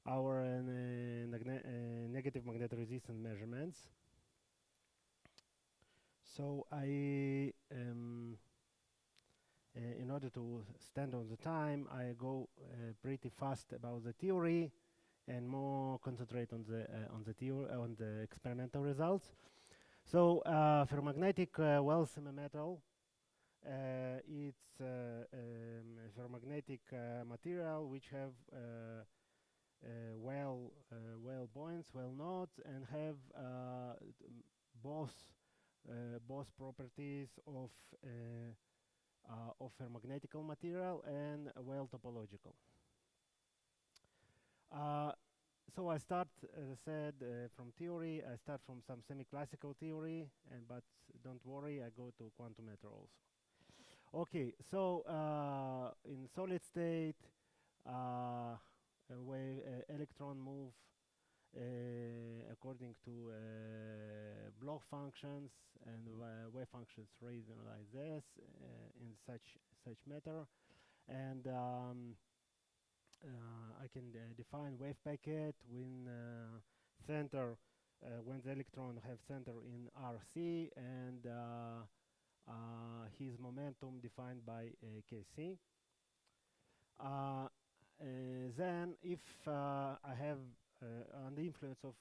our negative magnetic resistance measurements. So I, in order to stand on the time, I go pretty fast about the theory and more concentrate on the theory, on the experimental results. So ferromagnetic Weyl semimetal. It's a ferromagnetic material which have Weyl points, Weyl nodes, and have both properties of ferromagnetical material and Weyl topological. So I start, as I said, from theory. I start from some semi-classical theory, but don't worry, I go to quantum matter also. Okay, so in solid state, electron move according to Bloch functions and wave functions written like this in such matter, and I can define wave packet when center when the electron have center in RC, and his momentum defined by Kc. Then if I have on the influence of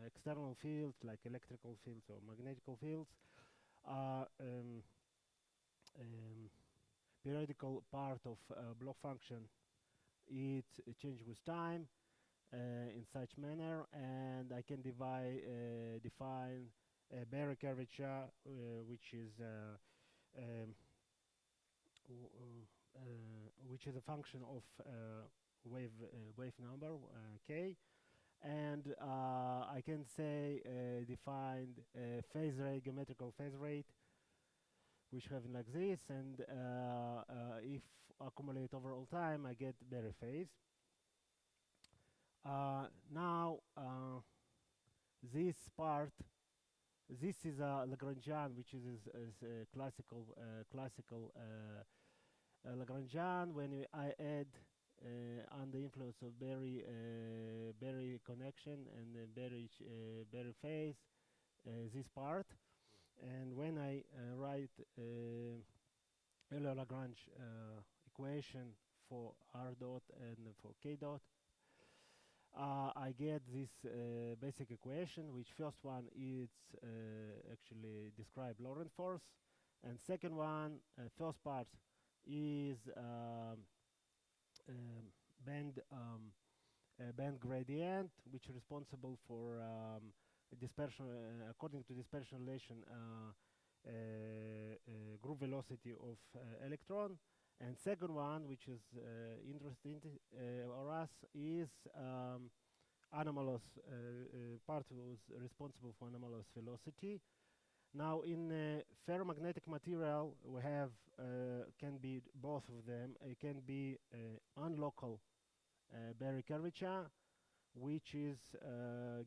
external fields like electrical fields or magnetical fields, periodical part of Bloch function, it changes with time in such manner, and I can define a Berry curvature, which is a function of wave number k, and I can say defined phase rate, geometrical phase rate, which having like this, and if accumulate over all time, I get Berry phase. Now this part, this is a Lagrangian, which is a classical Lagrangian. When I add under influence of Berry connection and Berry phase, this part, and when I write Euler-Lagrange equation for R dot and for K dot, I get this basic equation, which first one is actually describe Lorentz force, and second one, first part is band gradient, which is responsible for dispersion according to dispersion relation group velocity of electron. And second one, which is interesting for us, is anomalous part was responsible for anomalous velocity. Now, in ferromagnetic material, we have can be both of them. It can be unlocal Berry curvature, which is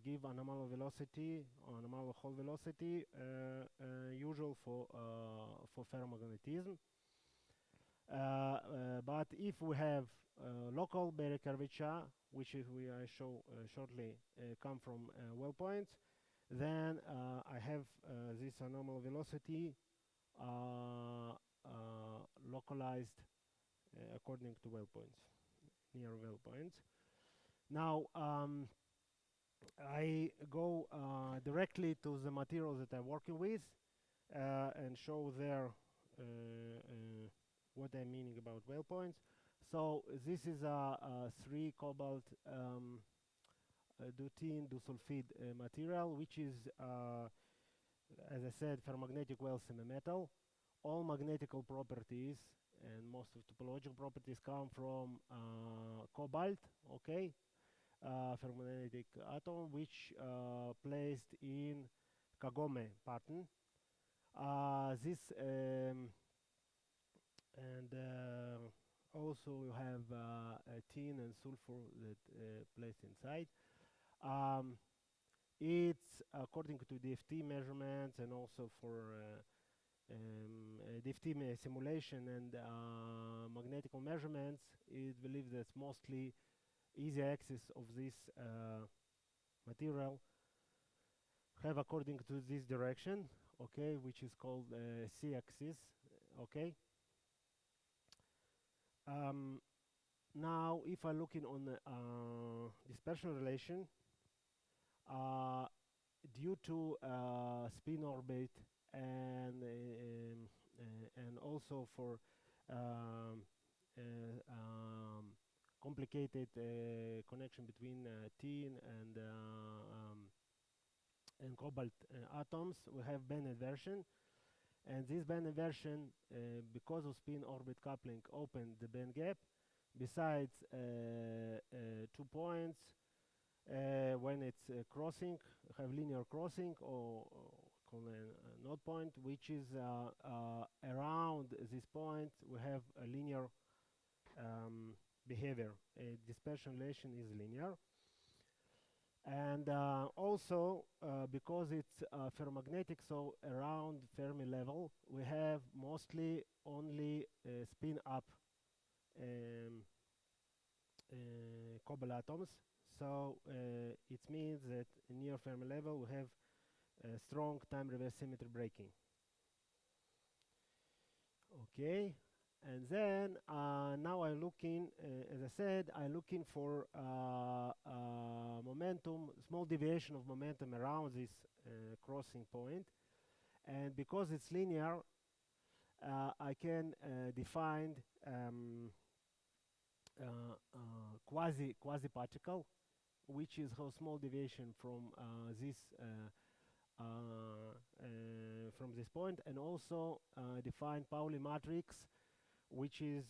give anomalous velocity or anomalous Hall velocity, usual for ferromagnetism. But if we have local Berry curvature, which is we I show shortly come from Weyl points, then I have this anomalous velocity localized according to Weyl points, near Weyl points. Now I go directly to the material that I'm working with and show there what I'm meaning about Weyl points. So this is a 3 cobalt deutene disulfide material, which is, as I said, ferromagnetic Weyl semimetal. All magnetical properties and most of topological properties come from cobalt, okay, ferromagnetic atom, which placed in Kagome pattern. This and also you have tin and sulfur that placed inside. It's according to DFT measurements and also for DFT simulation and magnetical measurements. It believes that's mostly easy axis of this material have according to this direction, okay, which is called c-axis, okay. Now, if I look in on the dispersion relation, due to spin orbit and also for um, complicated connection between tin and cobalt atoms, we have band inversion, and this band inversion, because of spin orbit coupling, opened the band gap. Besides 2 points, when it's crossing, have linear crossing or called a node point, which is around this point we have a linear behavior. Dispersion relation is linear. And also, because it's ferromagnetic, so around Fermi level, we have mostly only spin up cobalt atoms. So it means that near Fermi level we have strong time reverse symmetry breaking. Okay, and then now I'm looking, as I said, I'm looking for momentum, small deviation of momentum around this crossing point. And because it's linear, I can define quasi particle, which is a small deviation from this point, and also define Pauli matrix, which is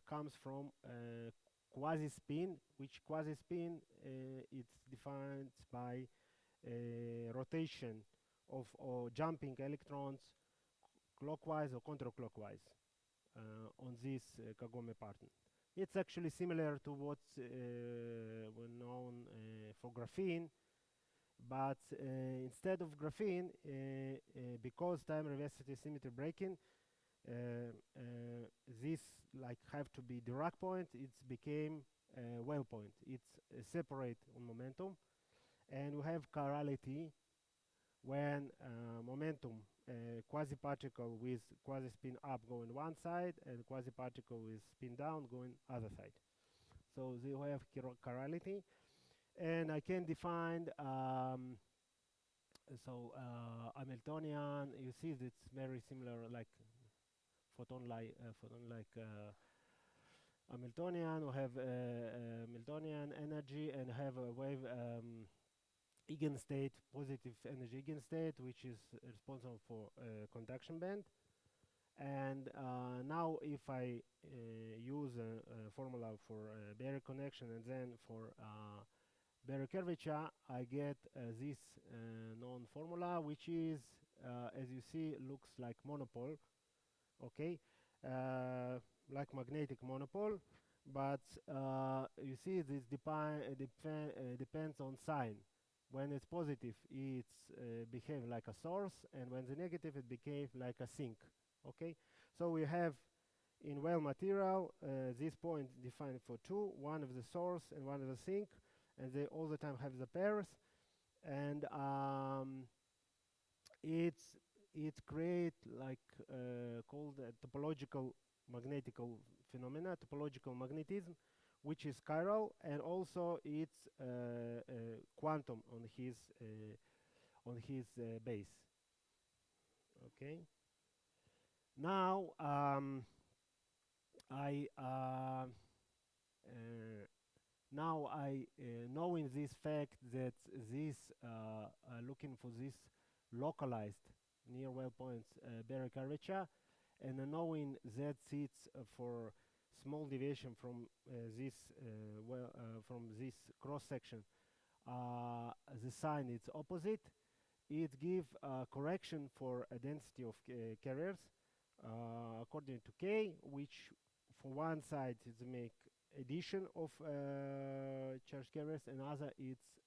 comes from quasi spin, which quasi spin it's defined by rotation of or jumping electrons clockwise or counterclockwise on this Kagome pattern. It's actually similar to what's known for graphene, but instead of graphene, because time reverse symmetry breaking, this like have to be Dirac point, it's became Weyl point. It's separate on momentum, and we have chirality when momentum quasi-particle with quasi-spin up going one side and quasi-particle with spin down going other side. So they have chirality, and I can define Hamiltonian. You see it's very similar, like photon like Hamiltonian. We have Hamiltonian energy and have a wave eigenstate, positive energy eigenstate, which is responsible for conduction band. And now if I use a formula for barrier connection and then for barrier curvature, I get this known formula, which is, as you see, looks like monopole, okay, like magnetic monopole, but you see this depends on sign. When it's positive, it's behave like a source, and when the negative, it behave like a sink. Okay, so we have in Weyl material this point defined for two, one of the source and one of the sink, and they all the time have the pairs, and it create like called topological magnetical phenomena, topological magnetism, which is chiral, and also it's quantum on his base. Okay. Now knowing this fact that this looking for this localized near Weyl points barrier curvature, and knowing that it's for small deviation from this cross section, the sign is opposite. It gives correction for a density of carriers according to K, which for one side is make addition of charge carriers, and other it's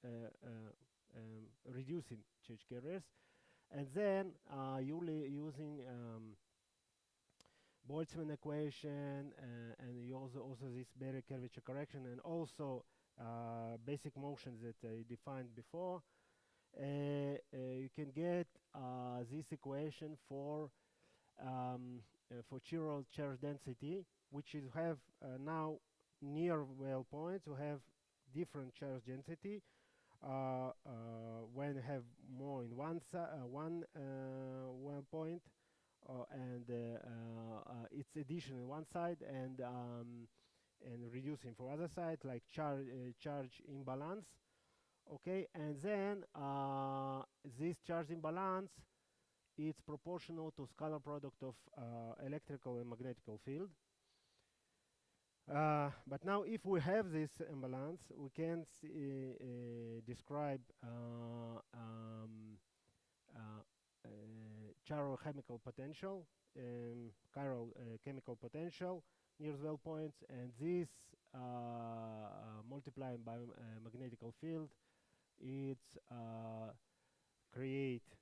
reducing charge carriers. And then using Boltzmann equation, and you also also this Bayer curvature correction, and also basic motions that I defined before, you can get this equation for Chiral charge density, which is have now near Weyl points. You have different charge density. When you have more in one point, and it's addition on one side and reducing for other side, like charge imbalance. Okay, and then this charge imbalance, it's proportional to scalar product of electrical and magnetical field. But now if we have this imbalance, we can describe chiral chemical potential, chiral chemical potential near Weyl points, and this multiplying by magnetical field, it's create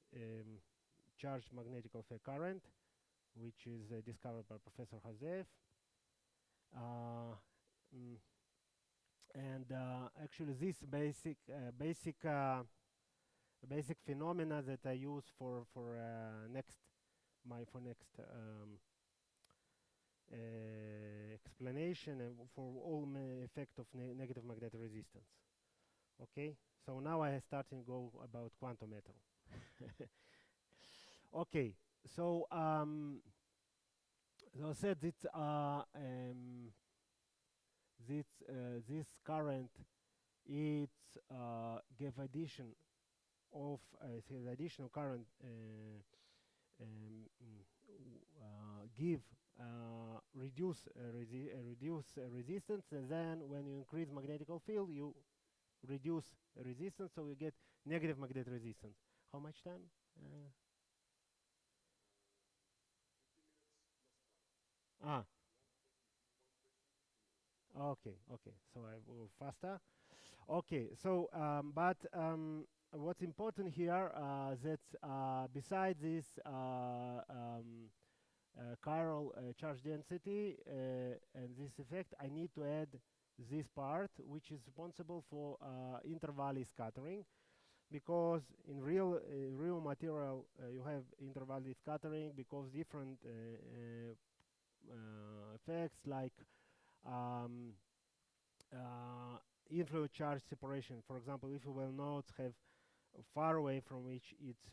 charged magnetical field current, which is discovered by Professor Kharzeev. And actually, this basic phenomena that I use for next explanation and for all effect of negative magnetic resistance. Okay, so now I start to go about quantum metal. Okay, so as I said, this current, it's give addition of additional current give reduce resistance, and then when you increase magnetical field, you reduce resistance, so you get negative magnetic resistance. How much time? 50 minutes. Okay, so I will faster. Okay, so what's important here, that besides this chiral charge density and this effect, I need to add this part, which is responsible for intervalley scattering, because in real material you have intervalley scattering because different effects like influence charge separation. For example, if Weyl nodes have far away from which it's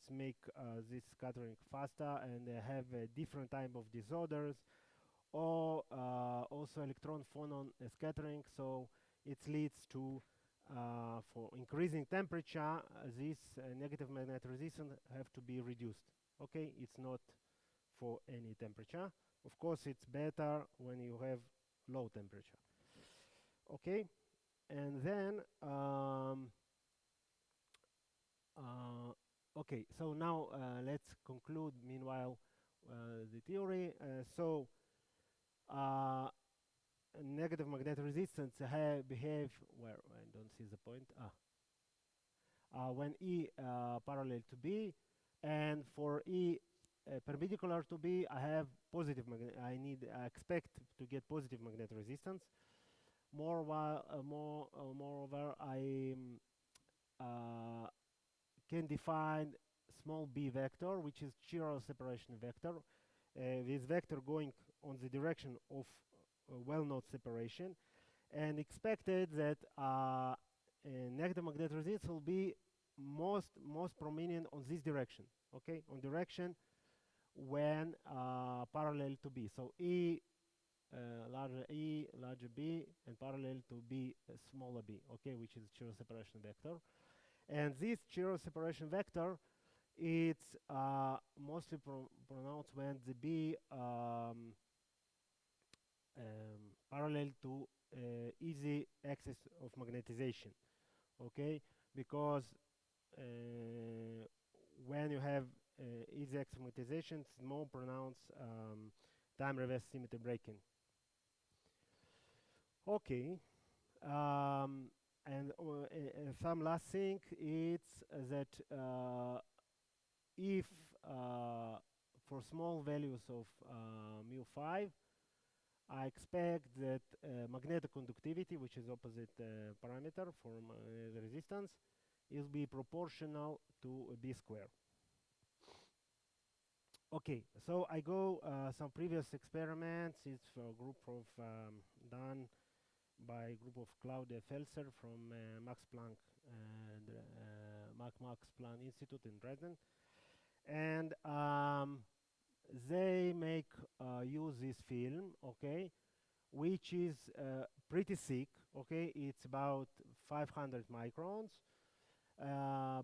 make this scattering faster, and they have a different type of disorders, or also electron phonon scattering, so it leads to for increasing temperature, this negative magnetic resistance have to be reduced. Okay, it's not for any temperature. Of course, it's better when you have low temperature. Okay, and then okay, so now let's conclude meanwhile the theory. So negative magnetic resistance behave where I don't see the point. When E parallel to B, and for E perpendicular to B, I have positive I expect to get positive magnetic resistance. Moreover, I can define small b vector, which is Chiral separation vector. This vector going on the direction of Weyl node separation, and expected that negative magnetic resistance will be most prominent on this direction. Okay, on direction when parallel to B. So E larger E, larger B, and parallel to B, smaller b, okay, which is Chiral separation vector. And this Chiral separation vector, it's mostly pronounced when the B parallel to easy axis of magnetization, okay, because when you have easy axis of magnetization, it's more pronounced time reverse symmetry breaking. Okay, and some last thing, it's that if for small values of mu5, I expect that magnetic conductivity, which is opposite parameter for the resistance, is be proportional to b square. Okay, so I go some previous experiments. It's for a group of done by a group of Claudia Felser from Max Planck Institute in Dresden, and they make use this film, okay, which is pretty thick, okay, it's about 500 microns,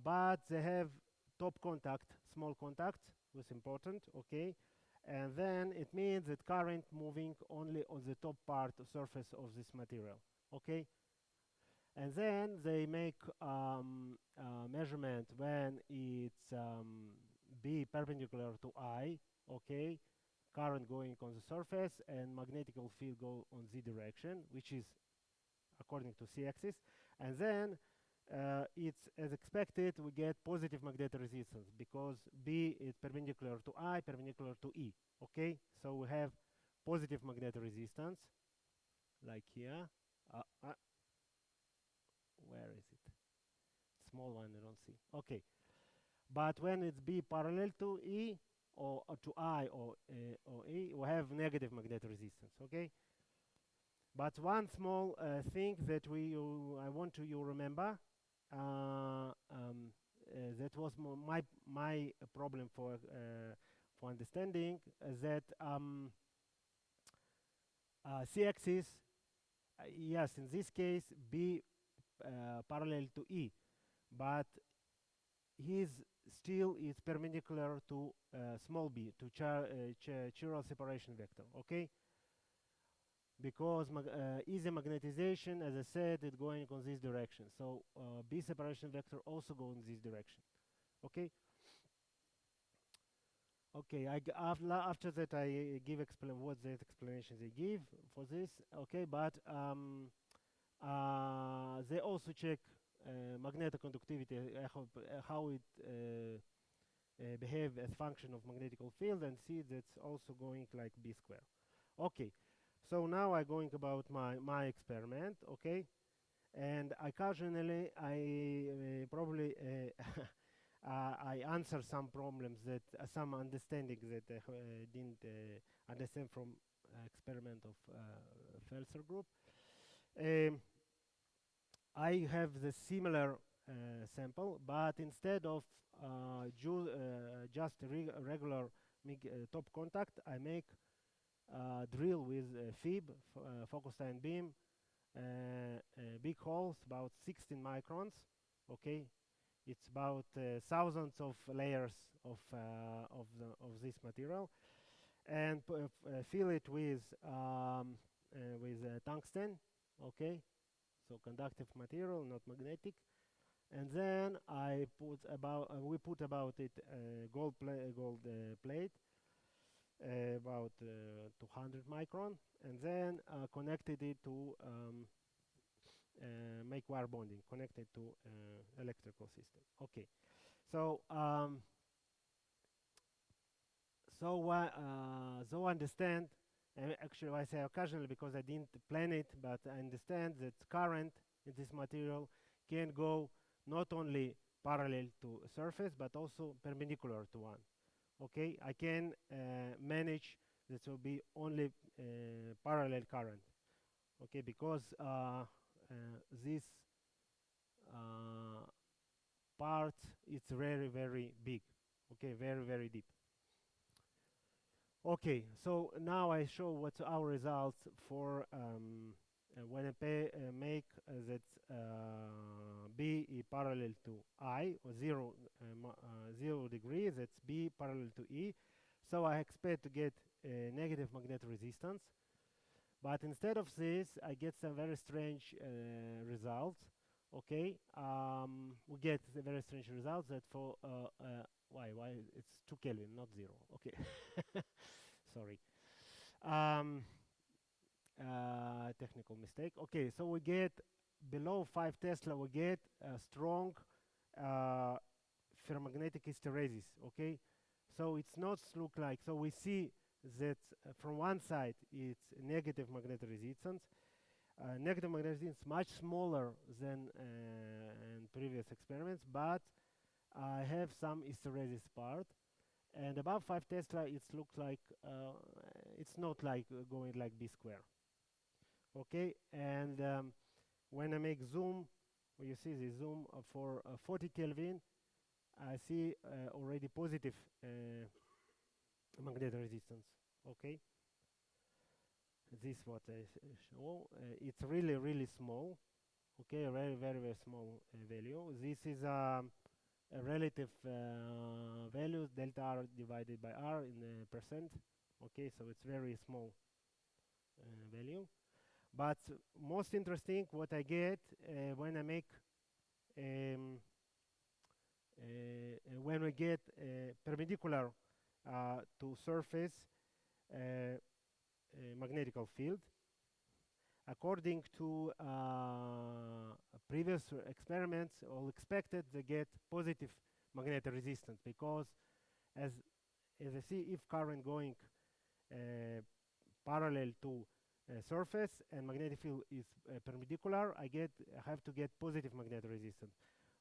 but they have top contact, small contact, was important, okay, and then it means that current moving only on the top part of surface of this material, okay, and then they make measurement when it's B perpendicular to I, okay, current going on the surface and magnetic field go on Z direction, which is according to C axis, and then it's as expected we get positive magnetic resistance because B is perpendicular to I, perpendicular to E, okay, so we have positive magnetic resistance like here. Where is it? Small one, I don't see. Okay, but when it's B parallel to E or to I or E, we have negative magnetic resistance. Okay, but one small thing that I want you remember that was my problem for understanding that C-axis, yes, in this case B parallel to E, but his still is perpendicular to small b, to chiral separation vector, okay? Because easy magnetization, as I said, it's going on this direction. So B separation vector also go in this direction, okay? Okay, after that I give what the explanation they give for this, okay? But they also check magnetic conductivity, how it behave as function of magnetic field, and see that's also going like B square. Okay, so now I'm going about my experiment, okay? And occasionally I probably I answer some problems that some understanding that I didn't understand from experiment of Felser group. I have the similar sample, but instead of just regular top contact, I make drill with FIB, focused ion beam, big holes, about 16 microns. Okay, it's about thousands of layers of this material, and fill it with tungsten. Okay, so conductive material, not magnetic. And then we put about it gold plate, about 200 micron, and then connected it to make wire bonding, connected to electrical system. Okay, so so understand. Actually, I say occasionally because I didn't plan it, but I understand that current in this material can go not only parallel to surface, but also perpendicular to one. Okay, I can manage that will be only parallel current. Okay, because this part is very, very big. Okay, very, very deep. Okay, so now I show what's our results for when I make that B is parallel to I, or 0 degree, that's B parallel to E. So I expect to get a negative magnetic resistance. But instead of this, I get some very strange results. Okay, we get the very strange results that for why it's 2 Kelvin, not 0. Okay, sorry. Technical mistake. Okay, so we get below 5 Tesla. We get a strong ferromagnetic hysteresis. Okay, so it's not look like. So we see that from one side it's negative magnetic resistance. Negative magnetic resistance much smaller than in previous experiments, but I have some hysteresis part. And above 5 Tesla, it looks like it's not like going like B square. Okay, and when I make zoom, you see the zoom for 40 Kelvin, I see already positive magnetic resistance. Okay, this is what I show. It's really, really small. Okay, a very, very, very small value. This is a relative value, delta R divided by R in percent. Okay, so it's very small value. But most interesting, what I get when I make when we get perpendicular to surface magnetical field. According to previous experiments, all expected they get positive magnetic resistance, because as I see, if current going parallel to surface and magnetic field is perpendicular, I have to get positive magnetic resistance.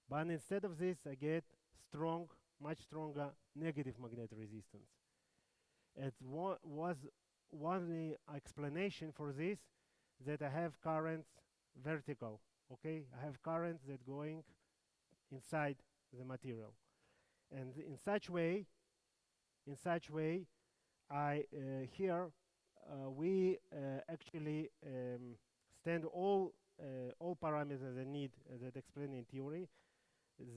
But instead of this, I get strong, much stronger negative magnetic resistance. It was one explanation for this, that I have currents vertical. Okay, I have currents that going inside the material, and in such way, I here we actually stand all parameters I need that explain in theory.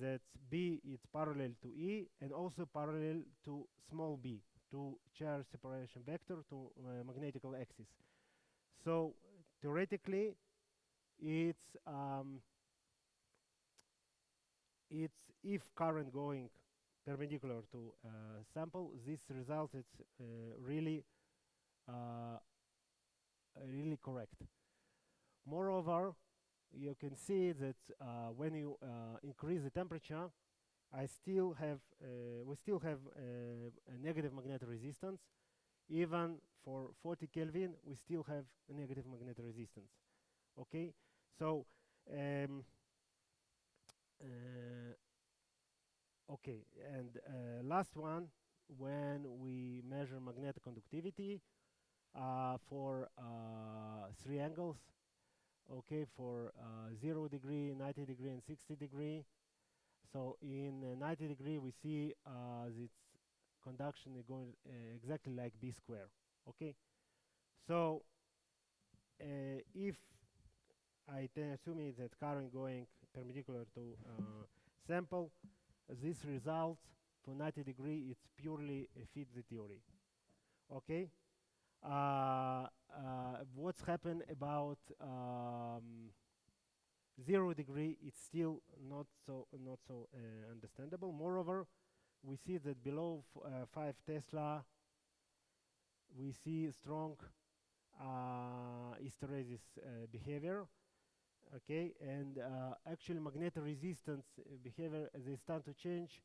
That B is parallel to E and also parallel to small b, to charge separation vector, to magnetical axis. So theoretically, it's if current going perpendicular to sample, this result is really really correct. Moreover, you can see that when you increase the temperature, we still have a negative magnetic resistance. Even for 40 Kelvin, we still have a negative magnetic resistance. Okay, so okay, and last one, when we measure magnetic conductivity for 3 angles, okay, for 0 degree, 90 degree, and 60 degree. So in 90 degree, we see this conduction is going exactly like B square. Okay, so if I assume that current going perpendicular to sample, this result for 90 degree, it's purely fit the theory. Okay, what's happened about 0 degree? It's still not so understandable. Moreover, we see that below 5 Tesla, we see strong hysteresis behavior. Okay, and actually magnetic resistance behavior, they start to change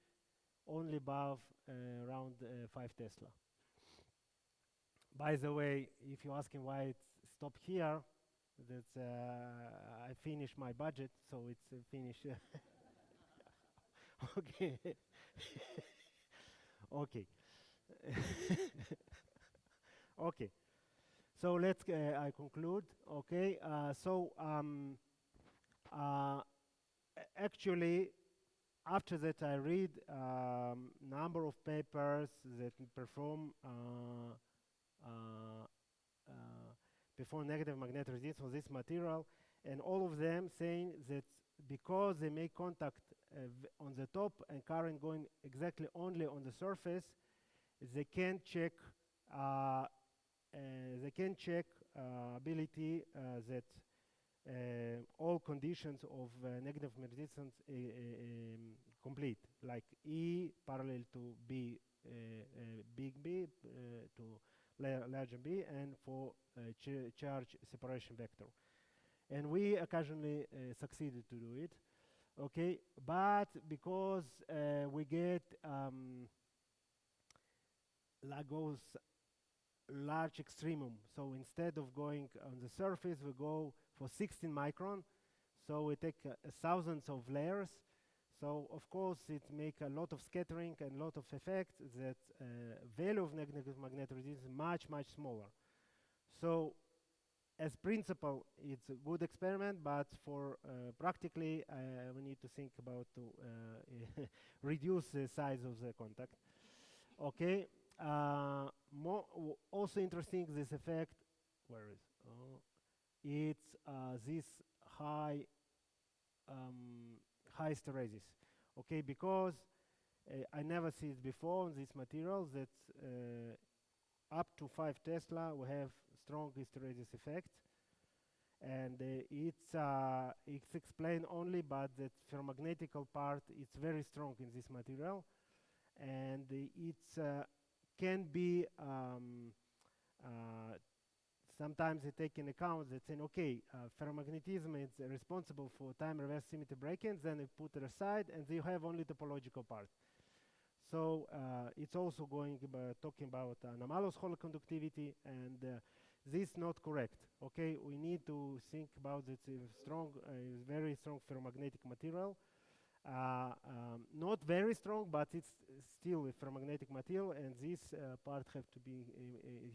only above around 5 Tesla. By the way, if you're asking why it's stopped here, that's I finished my budget, so it's finished. Okay. Okay. Okay. So let's I conclude. Okay. Actually, after that, I read number of papers that perform negative magnetic resistance on this material, and all of them saying that because they make contact on the top and current going exactly only on the surface, they can check ability that all conditions of negative resistance complete, like E parallel to B, big B to larger B, and for charge separation vector. And we occasionally succeeded to do it. Okay, but because we get Lagos large extremum. So instead of going on the surface, we go for 16 micron. So we take thousands of layers. So of course it make a lot of scattering and a lot of effect. That value of negative magnetic resistance is much, much smaller. So as principle, it's a good experiment, but for practically, we need to think about to reduce the size of the contact. Okay. Also interesting, this effect. Where is? It's this high hysteresis. Okay, because I never see it before on this material that up to 5 Tesla we have strong hysteresis effect, and it's explained only by the ferromagnetical part. It's very strong in this material, and it's can be sometimes they take in account that saying, okay, ferromagnetism is responsible for time reverse symmetry break-ins, then they put it aside, and you have only topological part. So it's also going talking about anomalous Hall conductivity, and this is not correct. Okay, we need to think about it. Strong, very strong ferromagnetic material. Not very strong, but it's still a ferromagnetic material, and this part have to be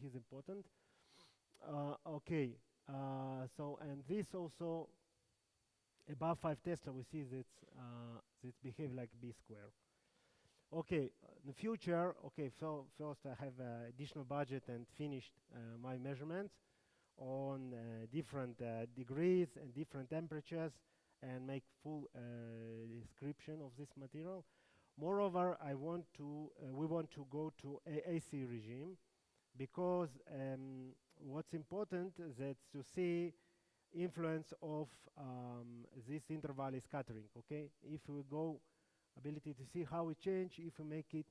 is important. Okay, so and this also above 5 Tesla, we see that it behave like B square. Okay, in the future, okay, so first I have additional budget and finished my measurements on different degrees and different temperatures, and make full description of this material. Moreover, we want to go to AC regime, because what's important is that to see influence of this interval scattering. Okay, if we go ability to see how it change if we make it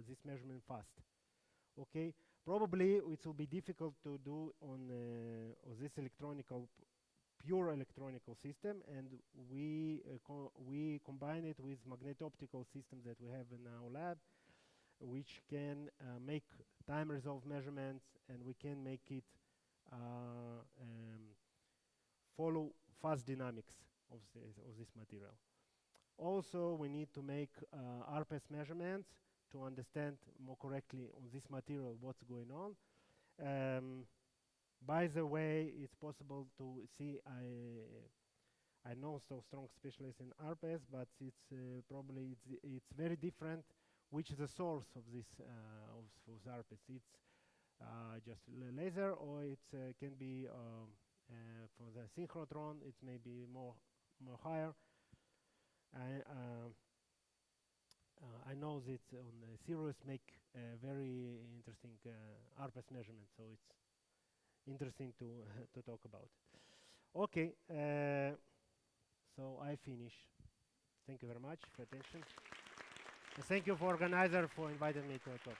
this measurement fast. Okay, probably it will be difficult to do on this pure electronical system, and we combine it with magneto-optical system that we have in our lab, which can make time resolved measurements, and we can make it follow fast dynamics of this material. Also, we need to make RPS measurements to understand more correctly on this material what's going on. By the way, it's possible to see, I know so strong specialists in RPS, but it's probably it's very different which is the source of this of RPS. It's just laser, or it can be for the synchrotron. It may be more higher. I know that on Sirius make very interesting RPS measurement, so it's interesting to to talk about. Okay, so I finish. Thank you very much for attention. And thank you for organizer for inviting me to talk.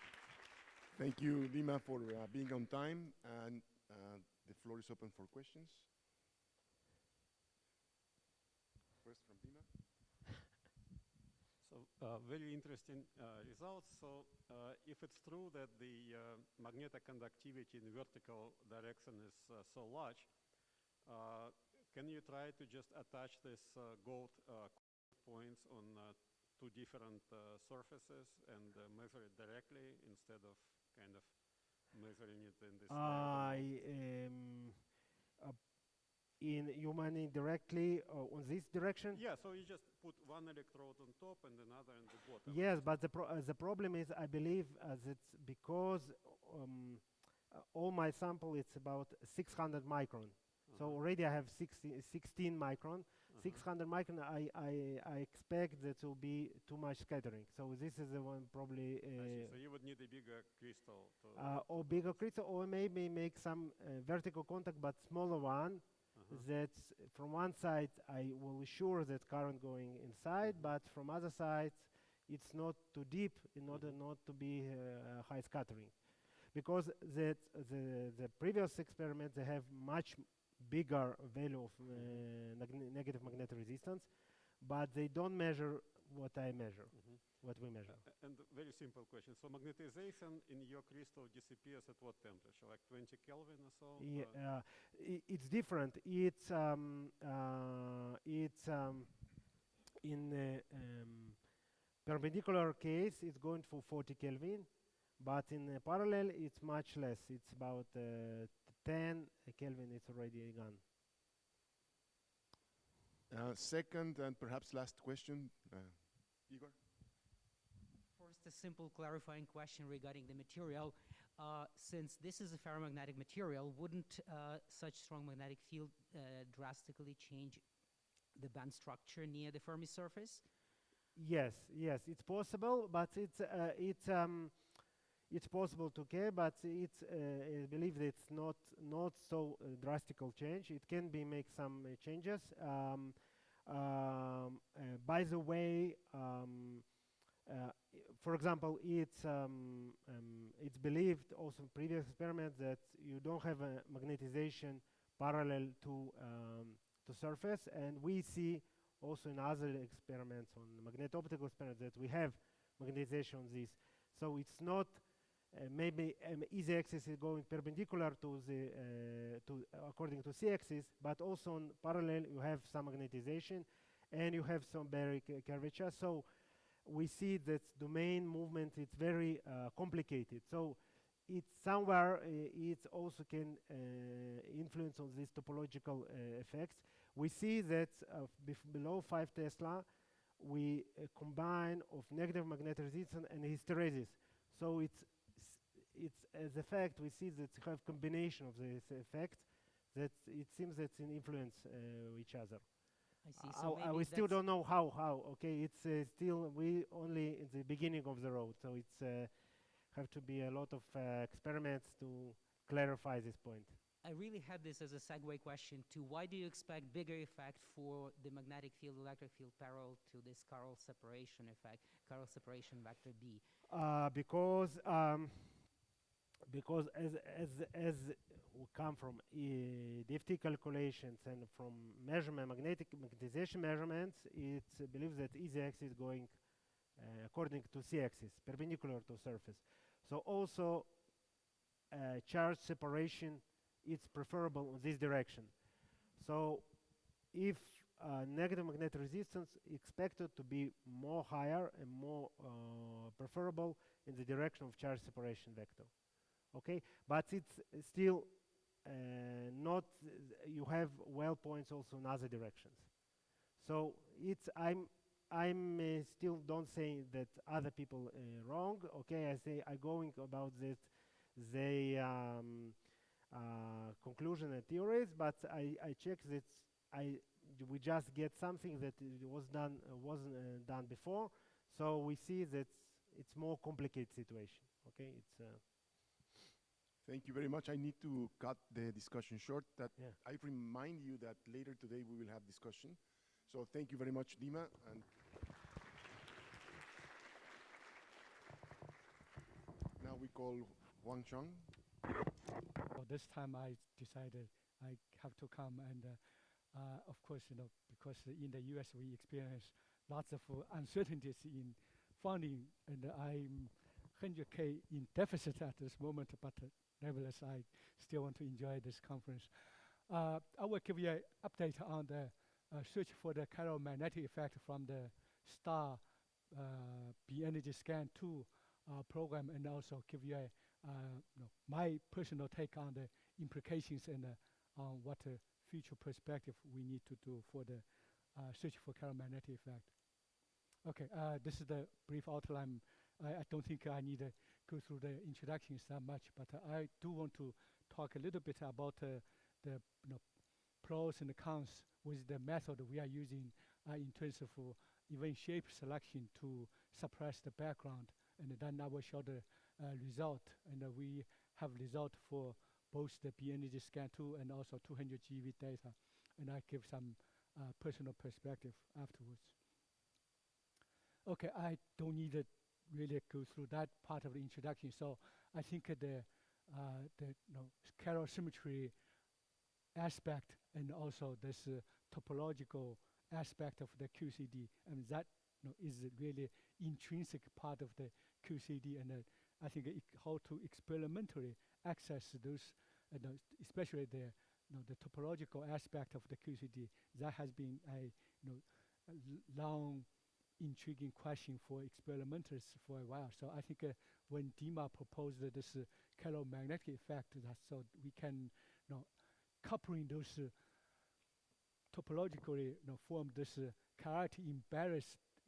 Thank you, Dima, for being on time, and the floor is open for questions. First from Dima. So very interesting results. So if it's true that the magnetic conductivity in vertical direction is so large, can you try to just attach this gold points on 2 different surfaces and measure it directly instead of kind of measuring it in this You mean directly on this direction? Yeah, so you just put one electrode on top and another on the bottom. Yes, but the problem is, I believe, it's because all my sample, it's about 600 micron. So already I have 16 micron. 600 micron, I expect that will be too much scattering. So this is the one probably. So you would need a bigger crystal. Or bigger crystal, or maybe make some vertical contact, but smaller one. That from one side I will assure that current going inside, but from other side it's not too deep in order not to be high scattering. Because the previous experiments, they have much bigger value of negative magnetic resistance, but they don't measure what I measure. what we measure. And very simple question. So magnetization in your crystal disappears at what temperature? Like 20 Kelvin or so? Yeah, it's different. It's in perpendicular case, it's going for 40 Kelvin, but in parallel, it's much less. It's about 10 Kelvin. It's already gone. Second and perhaps last question, Igor. First, a simple clarifying question regarding the material. Since this is a ferromagnetic material, wouldn't such strong magnetic field drastically change the band structure near the Fermi surface? Yes, it's possible, but it's possible to care, but it's I believe that it's not so drastical change. It can be make some changes. By the way, for example, it's believed also in previous experiments that you don't have a magnetization parallel to surface, and we see also in other experiments on magneto-optical experiments that we have magnetization on this. So it's not maybe z-axis is going perpendicular to the according to c-axis, but also on parallel you have some magnetization, and you have some barrier curvature. So we see that domain movement is very complicated. So it's somewhere it also can influence on these topological effects. We see that below 5 Tesla, we combine of negative magnetic resistance and hysteresis. So it's as effect we see that have combination of this effect that it seems that it influence each other. I see. So we still don't know how. Okay, it's still we only in the beginning of the road. So it's have to be a lot of experiments to clarify this point. I really had this as a segue question to why do you expect bigger effect for the magnetic field, electric field parallel to this chiral separation effect, chiral separation vector B? Because as we come from DFT calculations and from magnetization measurements, it's believed that z-axis is going according to c-axis, perpendicular to surface. So also charge separation is preferable in this direction. So if negative magnetic resistance expected to be more higher and more preferable in the direction of charge separation vector. Okay, but it's still not. You have Weyl points also in other directions. So it's I'm still don't say that other people wrong. Okay, I say I going about that they conclusion and theories, but I check that we just get something that wasn't done before. So we see that it's more complicated situation. Okay, it's. Thank you very much. I need to cut the discussion short. Yeah. I remind you that later today we will have discussion. So thank you very much, Dima. And now we call Huan Zhong. Well, this time I decided I have to come, and of course, because in the U.S. we experience lots of uncertainties in funding, and I'm 100K in deficit at this moment, but nevertheless, I still want to enjoy this conference. I will give you an update on the search for the chiral magnetic effect from the STAR B energy scan 2 program, and also give you my personal take on the implications and on what future perspective we need to do for the search for chiral magnetic effect. Okay, this is the brief outline. I don't think I need to go through the introductions that much, but I do want to talk a little bit about the pros and the cons with the method we are using in terms of even shape selection to suppress the background, and then I will show the result, and we have result for both the B energy scan 2 and also 200 GeV data, and I give some personal perspective afterwards. Okay, I don't need to really go through that part of the introduction. So I think the chiral symmetry aspect and also this topological aspect of the QCD, and that is really intrinsic part of the QCD, and I think how to experimentally access those, especially the the topological aspect of the QCD. That has been a a long, intriguing question for experimenters for a while. So I think when Dima proposed this ferromagnetic effect, that so we can coupling those topologically form this chirality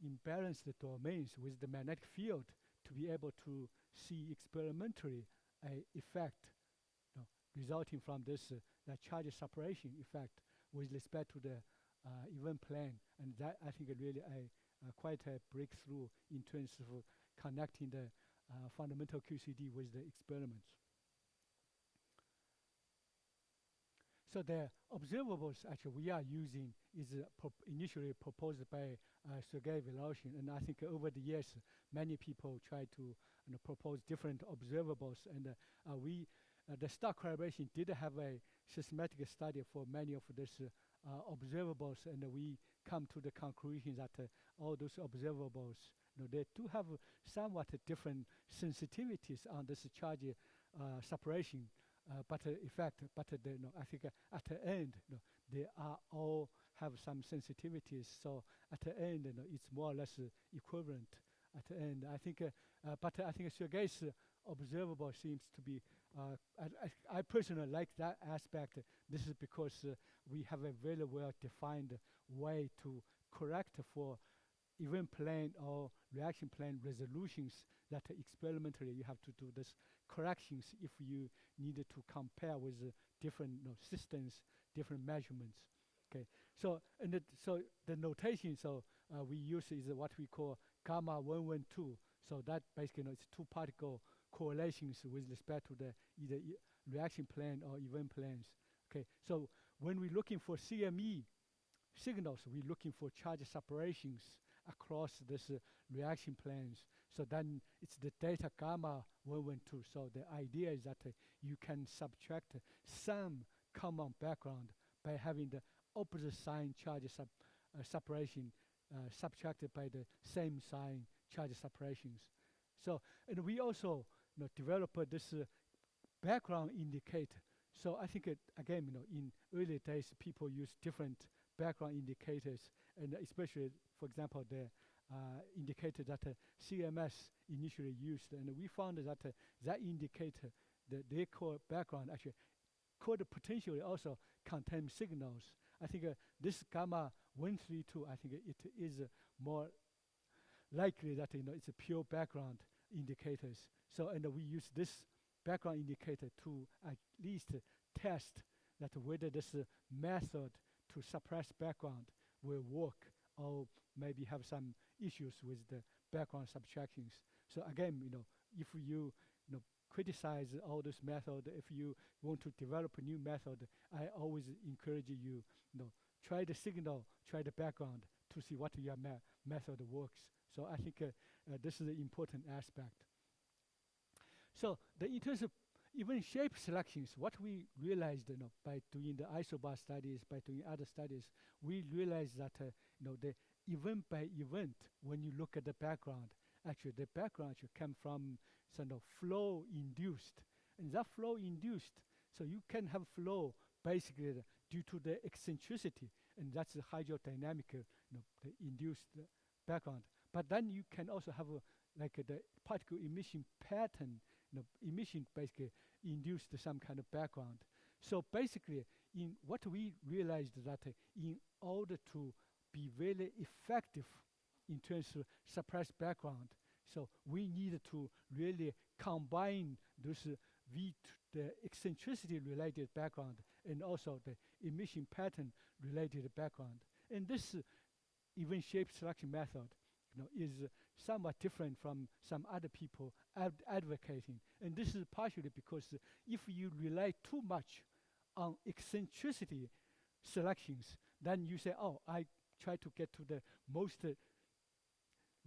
imbalanced domains with the magnetic field to be able to see experimentally a effect resulting from this charge separation effect with respect to the event plane, and that I think really quite a breakthrough in terms of connecting the fundamental QCD with the experiments. So the observables actually we are using is initially proposed by Sergei Voloshin, and I think over the years many people try to propose different observables, and the STAR collaboration did have a systematic study for many of these observables, and we come to the conclusion that all those observables, they do have somewhat different sensitivities on this charge separation. But effect, but I think at the end, they are all have some sensitivities. So at the end, it's more or less equivalent. At the end, I think, but I think Sergei's observable seems to be. I personally like that aspect. This is because we have a very well defined way to correct for event plane or reaction plane resolutions that experimentally you have to do this corrections if you needed to compare with different systems, different measurements. Okay, so so the notation we use is what we call gamma 112. So that basically it's two particle correlations with respect to the either reaction plane or event planes. Okay, so when we're looking for CME signals, we're looking for charge separations across this reaction planes. So then it's the data gamma 112. So the idea is that you can subtract some common background by having the opposite sign charge separation subtracted by the same sign charge separations. So, and we also developed this background indicator. So I think again, in early days, people use different background indicators, and especially, for example, the indicator that CMS initially used, and we found that that indicator, they call background, actually could potentially also contain signals. I think this gamma 132, I think it is more likely that it's a pure background indicators. So and we use this background indicator to at least test that whether this method to suppress background will work or maybe have some issues with the background subtractions. So again, if you criticize all this method, if you want to develop a new method, I always encourage you, try the signal, try the background to see what your method works. So I think this is an important aspect. So in terms of even shape selections, what we realized by doing the isobar studies, by doing other studies, we realized that the event by event, when you look at the background, actually the background should come from sort of flow induced, and that flow induced, so you can have flow basically due to the eccentricity, and that's the hydrodynamic, the induced background. But then you can also have like the particle emission pattern, emission basically induced some kind of background. So basically, in what we realized that in order to be very effective in terms of suppressed background, so we needed to really combine those the eccentricity related background and also the emission pattern related background. And this event shape selection method is somewhat different from some other people advocating. And this is partially because if you rely too much on eccentricity selections, then you say, oh, I try to get to the most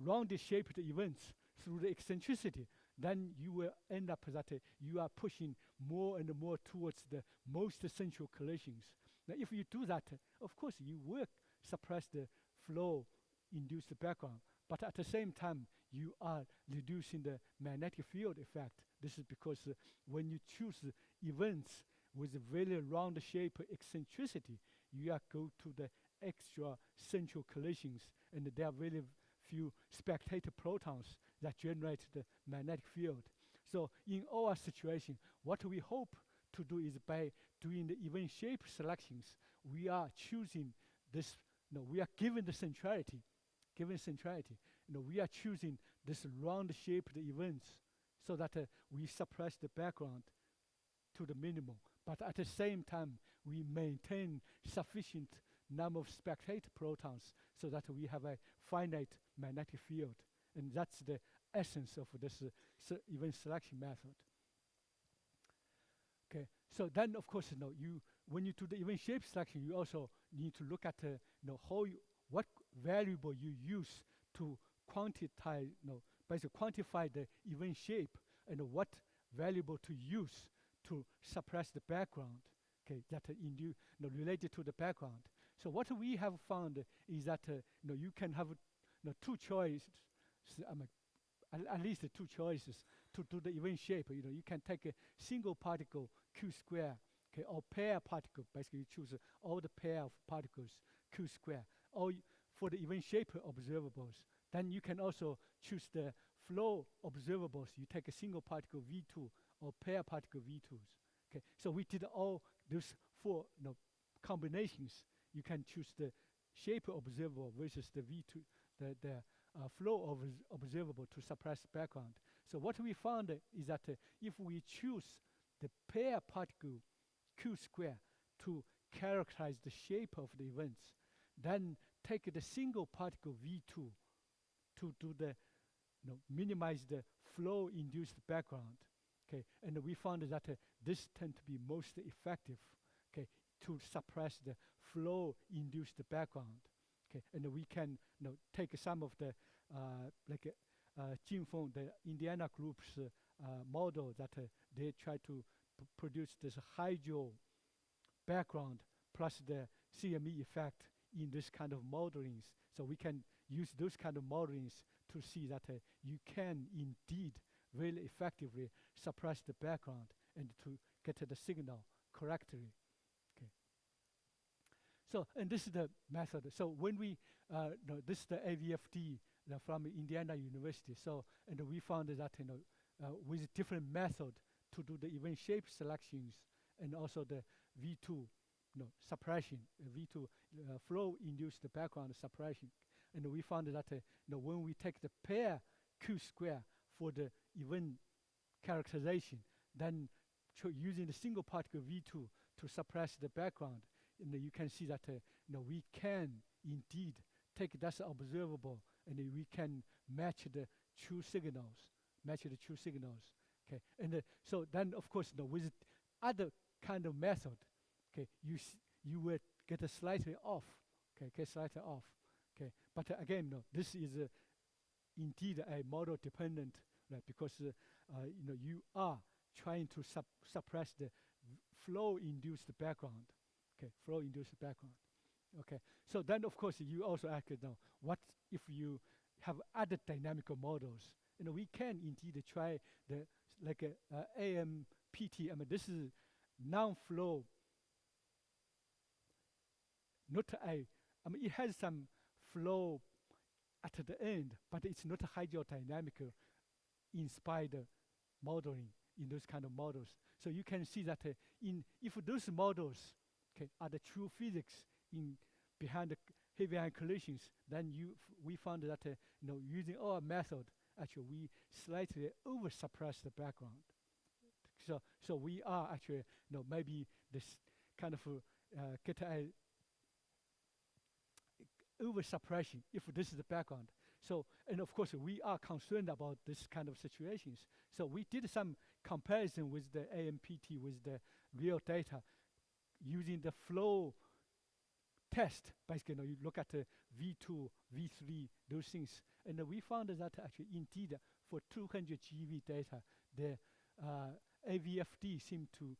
rounded shaped events through the eccentricity. Then you will end up that you are pushing more and more towards the most central collisions. Now, if you do that, of course, you will suppress the flow induced background. but at the same time, you are reducing the magnetic field effect. This is because when you choose events with a very round shape eccentricity, you are go to the extra central collisions, and there are very few spectator protons that generate the magnetic field. So in our situation, what we hope to do is by doing the event shape selections, we are choosing this, we are given the centrality, we are choosing this round-shaped events so that we suppress the background to the minimum. But at the same time, we maintain sufficient number of spectator protons so that we have a finite magnetic field. And that's the essence of this event selection method. Okay, so then of course, when you do the event shape selection, you also need to look at what variable you use to quantify, basically quantify the event shape, and what variable to use to suppress the background. Okay, that related to the background. So what we have found is that you can have two choices. At least two choices to do the event shape. You can take a single particle Q square, okay, or pair particle. Basically, you choose all the pair of particles Q square. Or for the event shape observables, then you can also choose the flow observables. You take a single particle V2 or pair particle V2s. Okay, so we did all those four combinations. You can choose the shape observable versus the V2, the flow observable to suppress background. So what we found is that if we choose the pair particle Q square to characterize the shape of the events, then take the single particle V2 to do the minimize the flow induced background. Okay, and we found that this tend to be most effective, okay, to suppress the flow induced background. Okay, and we can take some of the Jinfeng, the Indiana group's model that they try to produce this hydro background plus the CME effect in this kind of modelings. So we can use those kind of modelings to see that you can indeed really effectively suppress the background and to get the signal correctly. Okay. So, and this is the method. So when we, this is the AVFD from Indiana University. So, and we found that with different method to do the event shape selections and also the V2 suppression, V2 flow induced background suppression. And we found that when we take the pair Q square for the event characterization, then using the single particle V2 to suppress the background, you can see that we can indeed take that's observable, and we can match the true signals, Okay, and so then of course with other kind of method, okay, you will get a slightly off, okay, slightly off, okay. But again, this is indeed a model dependent, right? Because you are trying to suppress the flow induced background, okay, flow induced background, okay. So then of course you also ask what if you have other dynamical models? We can indeed try the AMPT. I mean, this is non-flow. It has some flow at the end, but it's not hydrodynamic inspired modeling in those kind of models. So you can see that if those models, okay, are the true physics behind the heavy ion collisions, then we found that using our method, actually we slightly over suppress the background. So we are actually maybe this kind of get a over suppression if this is the background. So, and of course we are concerned about this kind of situations. So we did some comparison with the AMPT with the real data using the flow test. Basically, you look at the V2, V3, those things, and we found that actually indeed for 200 GeV data, the AVFD seemed to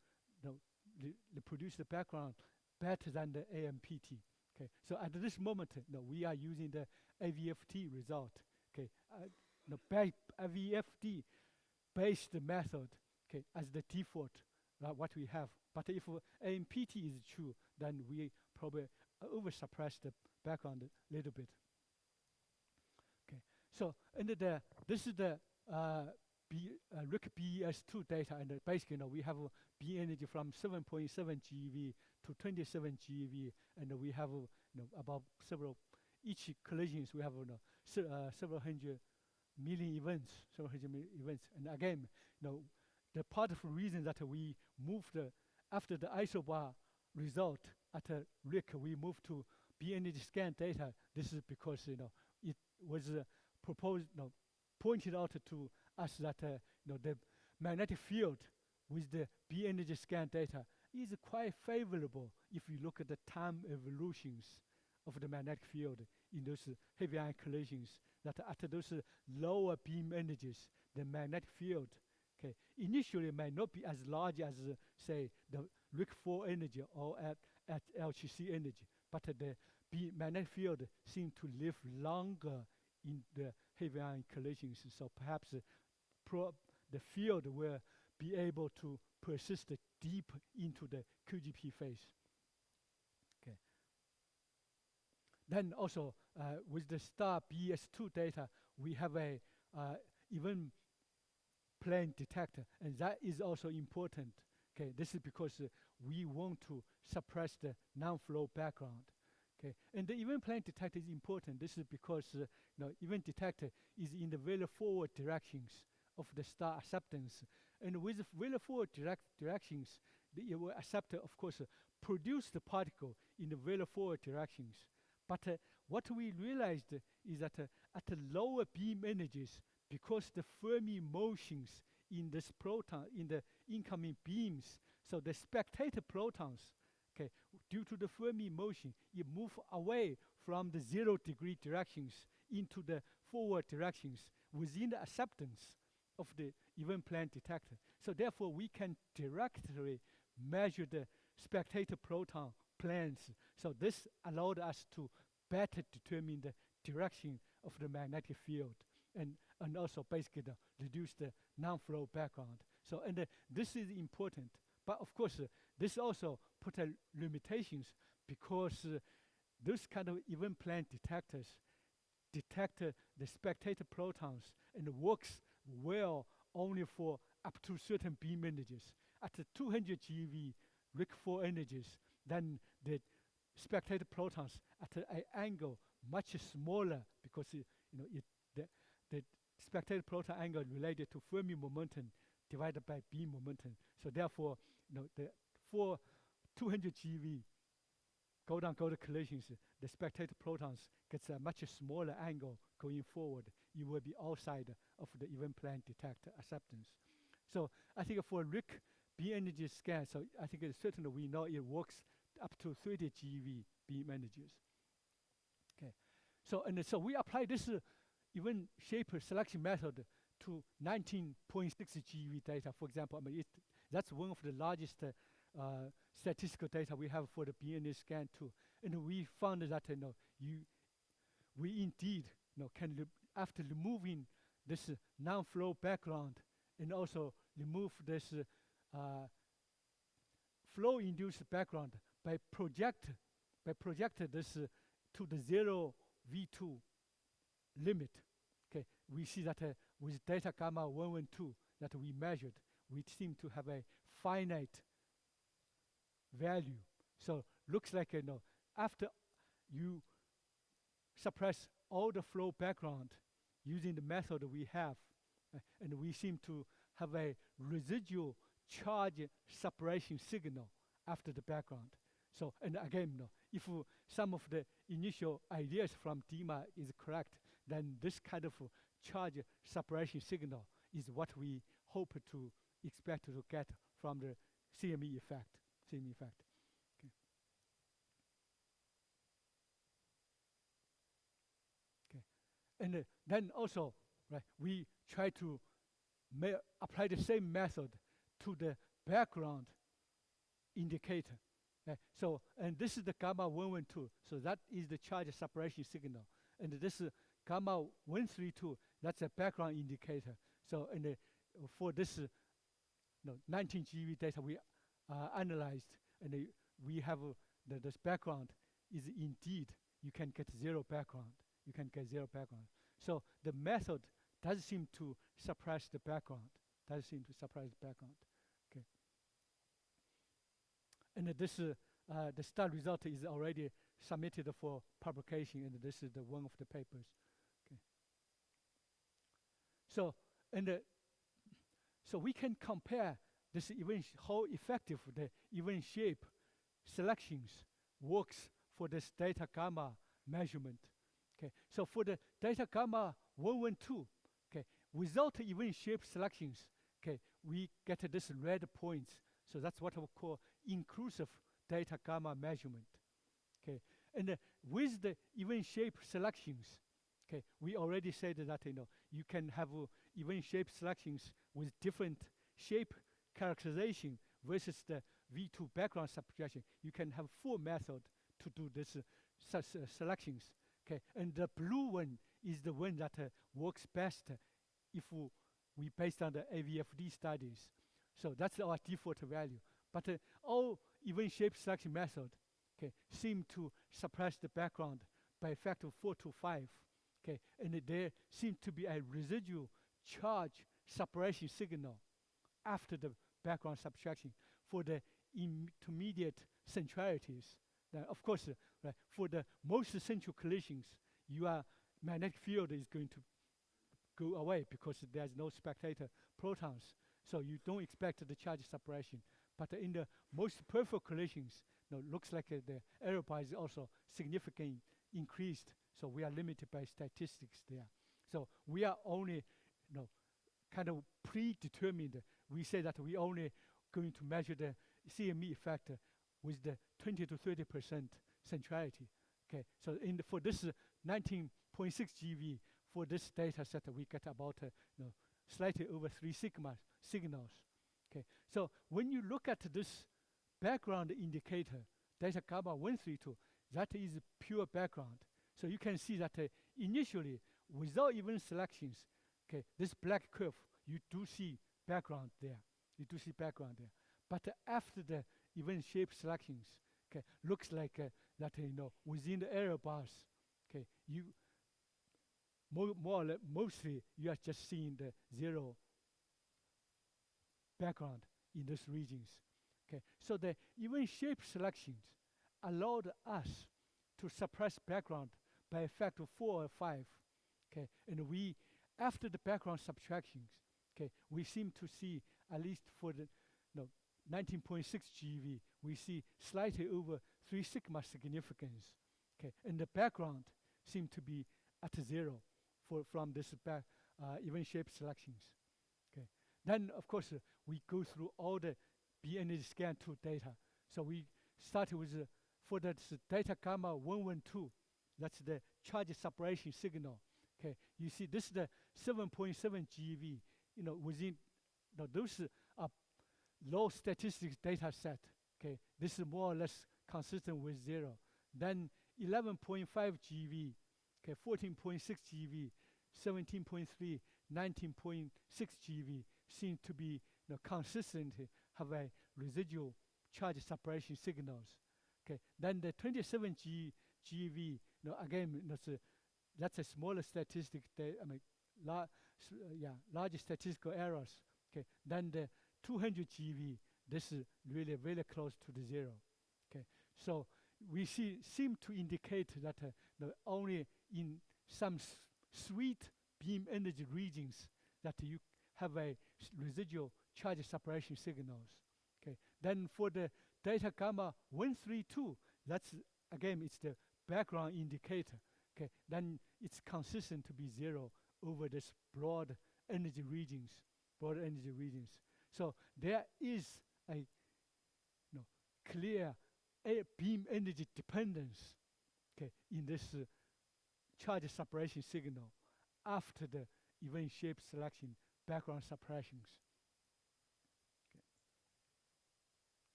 produce the background better than the AMPT. Okay, so at this moment, we are using the AVFT result okay, the VFD-based method, okay, as the default, what we have. But if AMPT is true, then we probably over-suppress the background a little bit. Okay, so and this is the RHIC BES2 data, and basically, we have B energy from 7.7 GeV to 27 GeV, and we have about each collisions we have several hundred million events, and again, the part of the reason that we moved after the isobar result at RHIC, we moved to B energy scan data. This is because it was proposed, pointed out to us that the magnetic field with the B energy scan data is quite favorable if you look at the time evolutions of the magnetic field in those heavy ion collisions. That at those lower beam energies, the magnetic field, okay, initially might not be as large as say the RHIC-4 energy or at LHC energy, but the magnetic field seems to live longer in the heavy ion collisions. So perhaps the field will be able to persist deep into the QGP phase. Okay. Then also with the star BS2 data, we have a even plane detector, and that is also important. Okay, this is because we want to suppress the non-flow background. Okay, and the event plane detector is important. This is because event detector is in the Weyl forward directions of the star acceptance, and with Weyl forward directions, it will accept, of course, produce the particle in the Weyl forward directions. But what we realized is that at the lower beam energies, because the Fermi motions in this proton, in the incoming beams, so the spectator protons, okay, due to the Fermi motion, it move away from the 0-degree directions into the forward directions within the acceptance of the event plane detector. So therefore, we can directly measure the spectator proton planes. So this allowed us to better determine the direction of the magnetic field, and also basically reduce the non-flow background. So this is important. But of course, this also put limitations, because those kind of event plane detectors detect the spectator protons and works well only for up to certain beam energies. At the 200 GeV RHIC-4 energies, then the spectator protons at an angle much smaller, because the spectator proton angle related to Fermi momentum divided by beam momentum. So therefore, for 200 GeV gold-on-gold collisions, the spectator protons gets a much smaller angle going forward. It will be outside of the event plane detector acceptance. So I think for RHIC beam energy scan, so I think it's certainly we know it works up to 30 GeV beam energies. Okay, so we apply this event shaper selection method to 19.6 GeV data. For example, that's one of the largest statistical data we have for the BNA scan too. And we found that we indeed can after removing this non-flow background and also remove this flow-induced background by project this to the 0 V2 limit. Okay, we see that with data gamma 112 that we measured, we seem to have a finite value. So looks like after you suppress all the flow background using the method we have, and we seem to have a residual charge separation signal after the background. So, and again, if some of the initial ideas from Dima is correct, then this kind of charge separation signal is what we hope to expect to get from the CME effect. Okay. Okay. And then also, right, we try to apply the same method to the background indicator. So, and this is the gamma 112. So that is the charge separation signal. And this gamma 132, that's a background indicator. So for this 19 GeV data we analyzed, and we have this background is indeed, you can get zero background. You can get zero background. So the method does seem to suppress the background. Does seem to suppress the background. Okay. And this the study result is already submitted for publication, and this is the one of the papers. Okay. So so we can compare this event how effective the event shape selections works for this data gamma measurement. Okay. So for the data gamma 112, okay, without event shape selections, okay, we get this red points. So that's what we call inclusive data gamma measurement. Okay, and with the event shape selections, okay, we already said that you can have event shape selections with different shape characterization versus the V2 background subtraction. You can have 4 methods to do this selections. Okay, and the blue one is the one that works best if we based on the AVFD studies. So that's our default value. But all event shape selection method, okay, seem to suppress the background by a factor of 4 to 5. Okay, and there seems to be a residual charge separation signal after the background subtraction for the intermediate centralities. Now, of course, right, for the most central collisions, your magnetic field is going to go away because there's no spectator protons. So you don't expect the charge separation. But in the most peripheral collisions, looks like the error bar is also significantly increased. So we are limited by statistics there. So we are only, kind of predetermined. We say that we only going to measure the CME effect with the 20 to 30% centrality. Okay, so for this 19.6 GeV, for this data set, we get about slightly over 3 sigma signals. Okay, so when you look at this background indicator, data gamma 132, that is pure background. So you can see that initially, without even selections, okay, this black curve, you do see background there. You do see background there. But after the event shape selections, okay, looks like that within the error bars, okay, you more or less mostly you are just seeing the zero background in those regions. Okay, so the event shape selections allowed us to suppress background by a factor of 4 or 5. Okay, and we, after the background subtractions, okay, we seem to see, at least for the 19.6 GeV, we see slightly over 3 sigma significance. Okay, and the background seem to be at 0 from this event shape selections. Okay, then of course we go through all the B energy scan 2 data. So we started with for that data gamma 112. That's the charge separation signal. Okay, you see this is the 7.7 GeV. Within those are low statistics data set. Okay, this is more or less consistent with 0. Then 11.5 GeV, okay, 14.6 GeV, 17.3, 19.6 GeV seem to be consistent, have a residual charge separation signals. Okay, then the 27 GeV, again, that's a smaller statistic. Large statistical errors. Okay, then the 200 GeV, this is really very close to the 0. Okay, so we seem to indicate that only in some sweet beam energy regions that you have a residual charge separation signals. Okay, then for the data gamma 132, that's again it's the background indicator. Okay, then it's consistent to be 0 over this broad energy regions. So there is a clear beam energy dependence, okay, in this charge separation signal after the event shape selection background suppressions. Okay.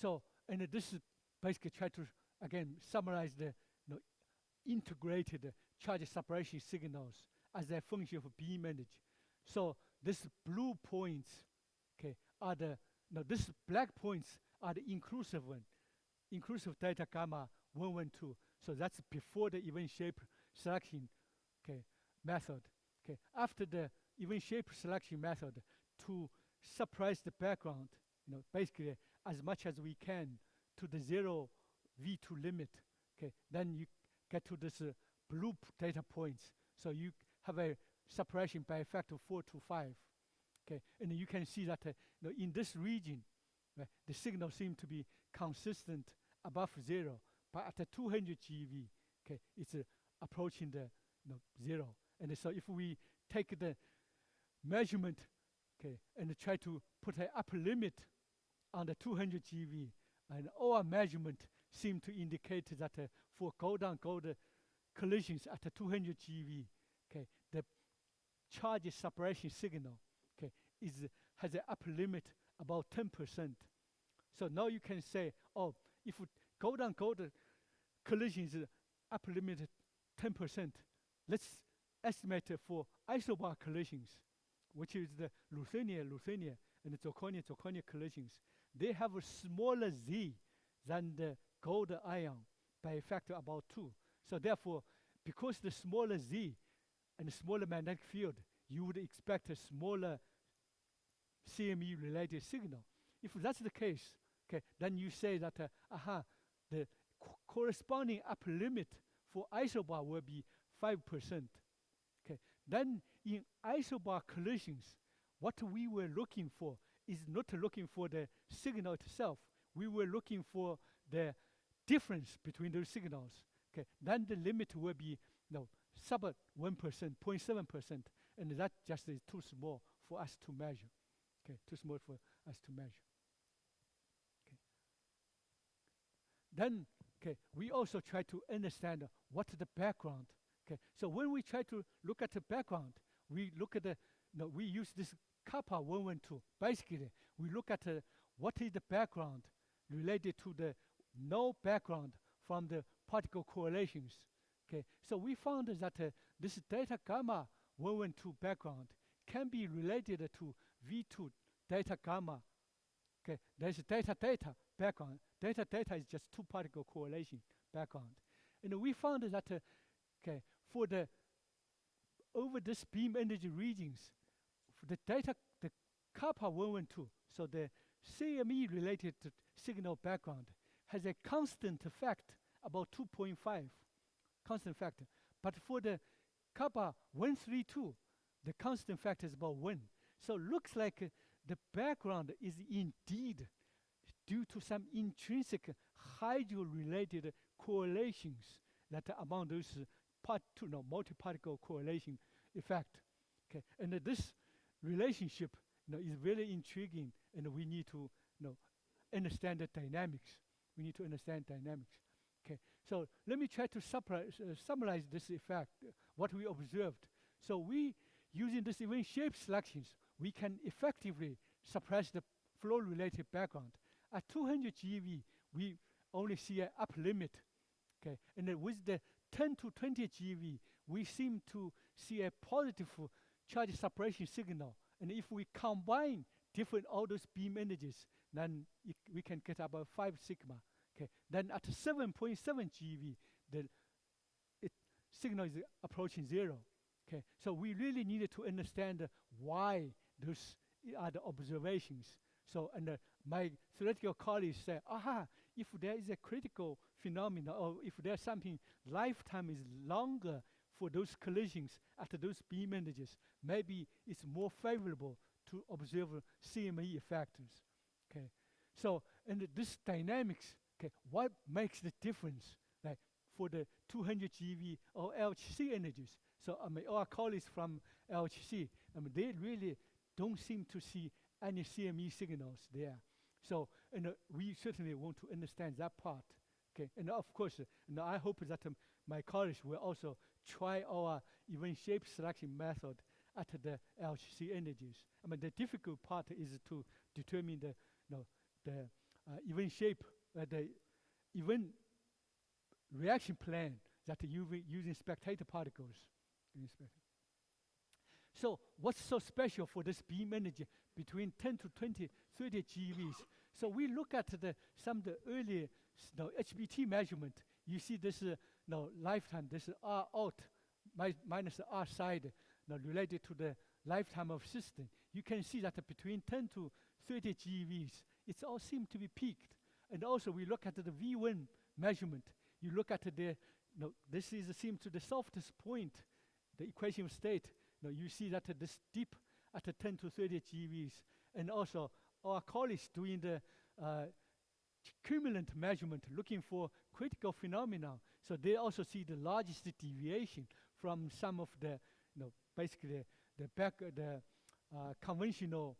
So, and this is basically try to again summarize the integrated charge separation signals as a function of beam energy. So this blue points, okay, are the, no, this black points are the inclusive one, inclusive delta gamma 112. So that's before the event shape selection, okay, method. Okay, after the event shape selection method, to suppress the background, basically as much as we can to the 0 V2 limit, okay, then you get to this blue data points. So you have a suppression by a factor of 4 to 5. Okay, and you can see that in this region, the signal seems to be consistent above 0, but at the 200 GeV, okay, it's approaching the 0. And so if we take the measurement, okay, and try to put an upper limit on the 200 GeV, and our measurement seem to indicate that for gold-on-gold collisions at the 200 GeV, okay, the charge separation signal, okay, has an upper limit about 10%. So now you can say, oh, if gold-on-gold collisions upper limit 10%, let's estimate for isobar collisions, which is the Ruthenian, and the zirconia collisions. They have a smaller Z than the gold ion by a factor about 2. So therefore, because the smaller Z and the smaller magnetic field, you would expect a smaller CME-related signal. If that's the case, okay, then you say that the corresponding upper limit for isobar will be 5%. Okay, then in isobar collisions, what we were looking for is not looking for the signal itself. We were looking for the difference between those signals. Okay, then the limit will be sub 1%, 0.7%, and that just is too small for us to measure. Okay, too small for us to measure. Okay. Then, okay, we also try to understand what the background. Okay, so when we try to look at the background, we look at the, we use this kappa 112. Basically, we look at what is the background related to the no background from the particle correlations. Okay, so we found that this delta gamma 112 background can be related to V2 delta gamma. Okay, there's delta background. Delta is just two particle correlation background. And we found that okay, for the over this beam energy regions, for the kappa 112, so the CME related signal background has a constant effect about 2.5 constant factor. But for the kappa 132, the constant factor is about 1. So looks like the background is indeed due to some intrinsic hydro-related correlations that are among those multi-particle correlation effect. Okay, and this relationship is very intriguing, and we need to understand the dynamics. We need to understand dynamics. Okay, so let me try to summarize this effect, what we observed. So we, using this event shape selections, we can effectively suppress the flow-related background. At 200 GeV, we only see an upper limit. Okay, and then with the 10 to 20 GeV, we seem to see a positive charge separation signal. And if we combine different all those beam energies, then we can get about 5 sigma. Okay, then at 7.7 GeV, the signal is approaching 0. Okay, so we really needed to understand why those are the observations. So, and my theoretical colleagues say, if there is a critical phenomenon, or if there's something, lifetime is longer for those collisions after those beam energies, maybe it's more favorable to observe CME factors. Okay, so, and this dynamics, okay, what makes the difference, like for the 200 GeV or LHC energies? So, our colleagues from LHC, they really don't seem to see any CME signals there. So, and we certainly want to understand that part. Okay, and of course, I hope that my colleagues will also try our event shape selection method at the LHC energies. The difficult part is to determine the event shape, the event reaction plan that using spectator particles. So what's so special for this beam energy between 10 to 20, 30 GeVs? So we look at some of the early HBT measurement. You see this lifetime, this R out minus the R side related to the lifetime of system. You can see that between 10 to 30 GeVs, it all seems to be peaked. And also we look at the V1 measurement. You look at this seems to the softest point, the equation of state. You see that this dip at 10 to 30 GeVs. And also our colleagues doing the cumulant measurement, looking for critical phenomena. So they also see the largest deviation from some of the, basically the conventional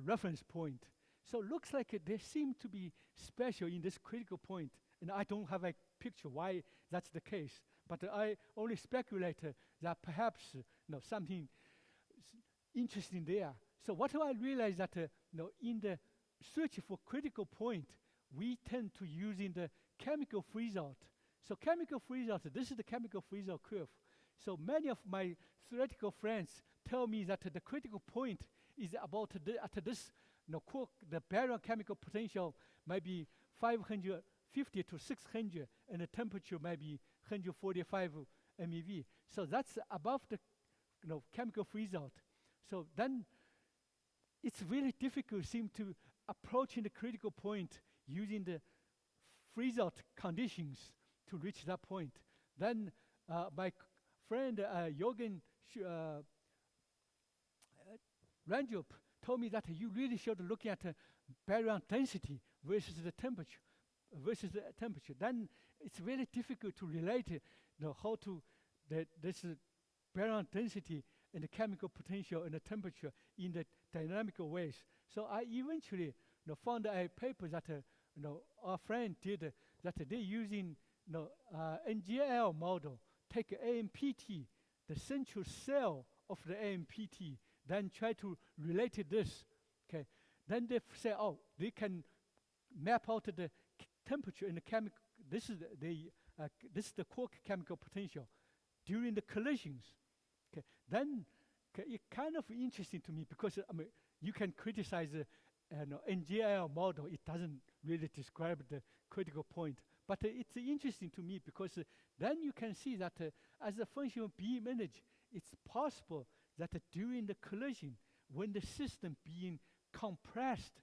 reference point. So it looks like they seem to be special in this critical point. And I don't have a picture why that's the case. But I only speculate that perhaps something interesting there. So what do I realize that in the search for critical point, we tend to use in the chemical freeze-out. So chemical freeze-out, this is the chemical freeze-out curve. So many of my theoretical friends tell me that the critical point is about at this, the baryon chemical potential might be 550 to 600, and the temperature might be 145 MeV. So that's above the chemical freeze-out. So then it's really difficult, seem to approaching the critical point using the freeze-out conditions to reach that point. Then my friend Jorgen Randrup told me that you really should look at baryon density versus the temperature. Then it's very difficult to relate how to this baryon density and the chemical potential and the temperature in the dynamical ways. So I eventually found a paper that our friend did that they're using NGL model, take AMPT, the central cell of the AMPT, then try to relate this. Okay, then they say, they can map out the temperature in the chemical. This is the quark chemical potential during the collisions. Okay, then it's kind of interesting to me because you can criticize the NGL model. It doesn't really describe the critical point, but it's interesting to me because then you can see that as a function of beam energy, it's possible that during the collision, when the system being compressed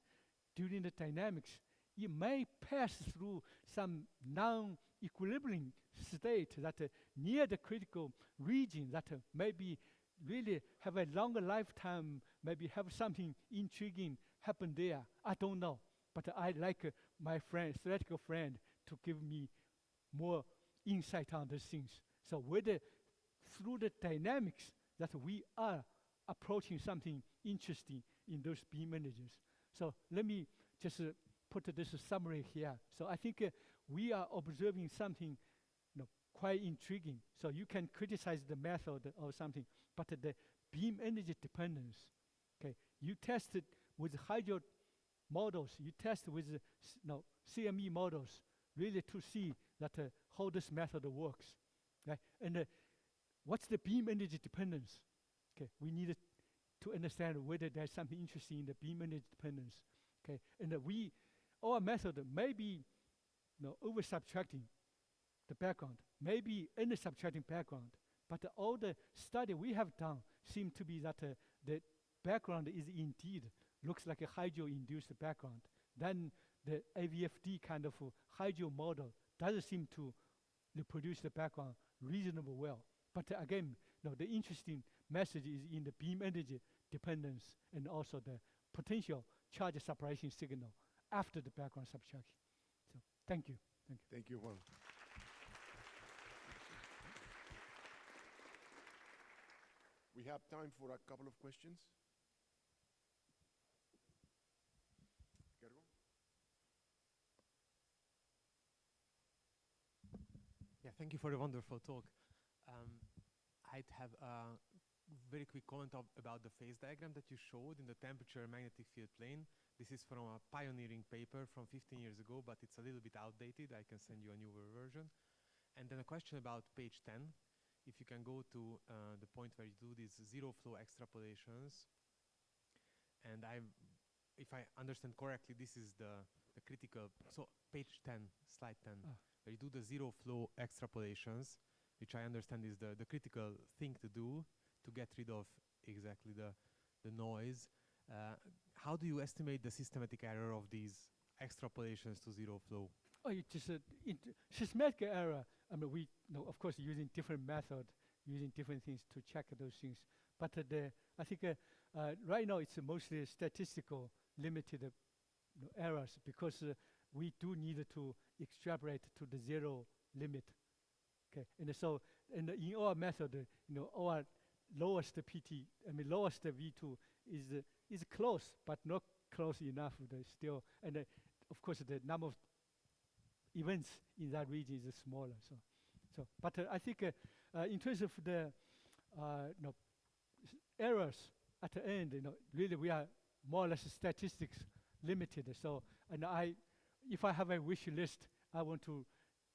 during the dynamics, it may pass through some non-equilibrium state that near the critical region that maybe really have a longer lifetime, maybe have something intriguing happen there. I don't know, but I like my theoretical friend to give me more insight on these things. So whether through the dynamics that we are approaching something interesting in those beam energies. So let me just put this summary here. So I think we are observing something quite intriguing. So you can criticize the method or something, but the beam energy dependence, okay, you test it with hydro models, you test with CME models, really to see that how this method works. Okay? And what's the beam energy dependence? Okay, we need to understand whether there's something interesting in the beam energy dependence. Okay, and our method may be over subtracting the background, maybe under subtracting background, but all the study we have done seem to be that the background is indeed looks like a hydro-induced background. Then the AVFD kind of hydro model doesn't seem to reproduce the background reasonably well. But again, the interesting message is in the beam energy dependence and also the potential charge separation signal after the background subtraction. So thank you. Thank you. Thank you, Juan. We have time for a couple of questions. Gergo? Yeah, thank you for the wonderful talk. I'd have a very quick comment about the phase diagram that you showed in the temperature magnetic field plane. This is from a pioneering paper from 15 years ago, but it's a little bit outdated. I can send you a newer version. And then a question about page 10. If you can go to the point where you do these zero flow extrapolations. And if I understand correctly, this is the critical, so page 10, slide 10, where you do the zero flow extrapolations, which I understand is the critical thing to do to get rid of exactly the noise. How do you estimate the systematic error of these extrapolations to zero flow? Oh, it's just systematic error. I mean, we of course using different method, using different things to check those things. But I think right now it's mostly statistical limited errors because we do need to extrapolate to the zero limit. Okay, and so in our method, our lowest PT, lowest V2 is close, but not close enough. Still, and of course the number of events in that region is smaller. But I think in terms of the errors at the end, really we are more or less statistics limited. So, and if I have a wish list, I want to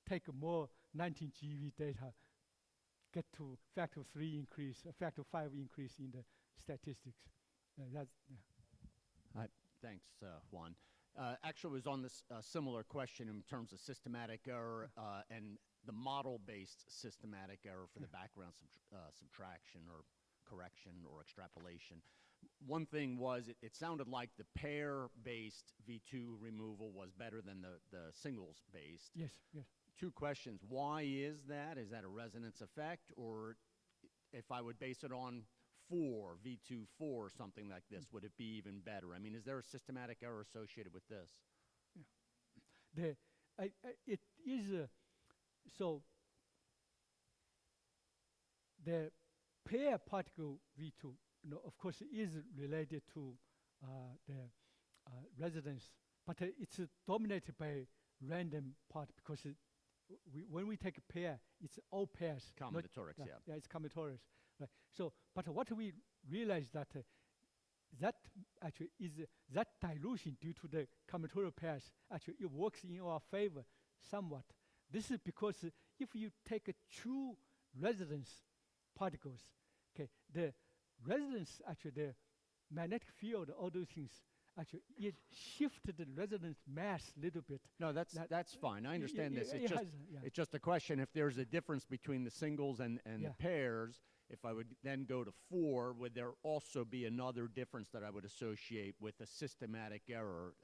take more 19 GeV data, get to factor 3 increase, a factor 5 increase in the statistics. That's, yeah. Thanks, Juan. Actually, was on this similar question in terms of systematic error and the model-based systematic error for the background subtraction or correction or extrapolation. One thing was it sounded like the pair-based V2 removal was better than the singles-based. Yes, yes. Two questions. Why is that? Is that a resonance effect? Or if I would base it on 4, V2 4, something like this, would it be even better? I mean, is there a systematic error associated with this? Yeah. It is, so the pair particle V2, of course, is related to the resonance, but it's dominated by random part because when we take a pair, it's all pairs. Combinatorics, yeah. Yeah, it's combinatorics. Right. So, but what we realize that that actually is that dilution due to the combinatorial pairs actually it works in our favor somewhat. This is because if you take a true resonance particles, okay, the resonance actually the magnetic field, all those things actually it shifted the resonance mass a little bit. No, that's fine. I understand this. It's it's just a question if there's a difference between the singles and the pairs. If I would then go to 4, would there also be another difference that I would associate with a systematic error?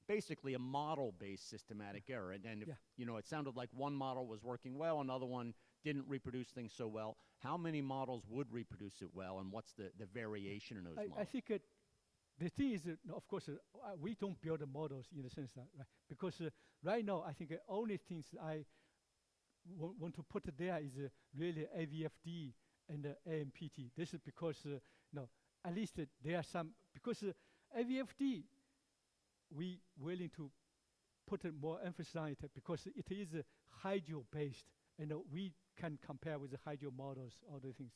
Basically a model-based systematic error. And if, it sounded like one model was working well, another one didn't reproduce things so well. How many models would reproduce it well, and what's the variation in those models? I think the thing is, of course, we don't build the models in the sense that, right? Because right now, I think the only things I want to put there is really AVFD and AMPT. This is because, at least there are some, because AVFD, we willing to put more emphasis on it because it is hydro-based, and we can compare with the hydro models, all the things.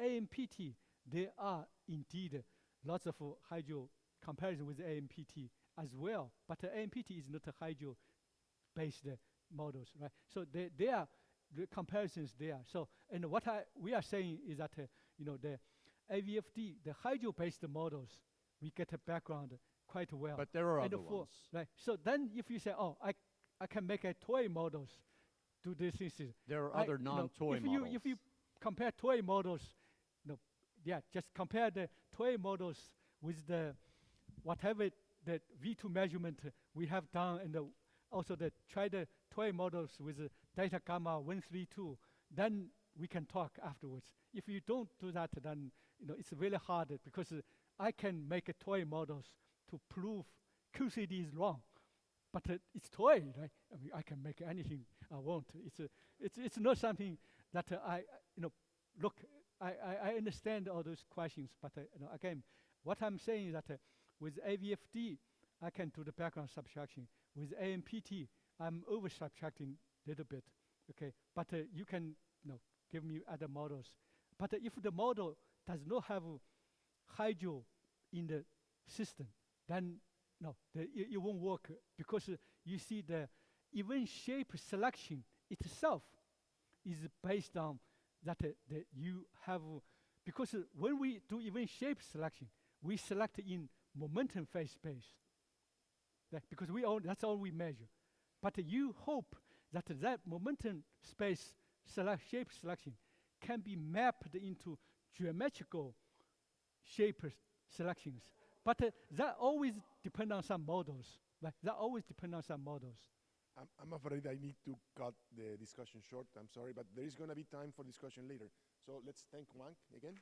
AMPT, there are indeed lots of hydro comparison with AMPT as well, but AMPT is not a hydro-based models, right? So there are the comparisons there. So, and what we are saying is that, the AVFD, the hydro-based models, we get a background quite well. But there are other ones. Right. So then if you say, oh, I can make a toy models to these things. There are other non-toy models. If you compare toy models, just compare the toy models with the whatever the V2 measurement we have done, and also try the toy models with data gamma 132, then we can talk afterwards. If you don't do that, then it's really hard because I can make a toy models to prove QCD is wrong, but it's toy, right? I mean, I can make anything I want. It's not something that look. I understand all those questions, but again, what I'm saying is that with AVFD, I can do the background subtraction. With AMPT, I'm over subtracting a little bit, okay? But you can give me other models. But if the model does not have hydro in the system, then no, it won't work because you see the event shape selection itself is based on that you have, because when we do even shape selection, we select in momentum phase space. Because that's all we measure. But you hope that that momentum space shape selection can be mapped into geometrical shape selections. But that always depends on some models. That always depends on some models. I'm afraid I need to cut the discussion short. I'm sorry, but there is going to be time for discussion later. So let's thank Huang again.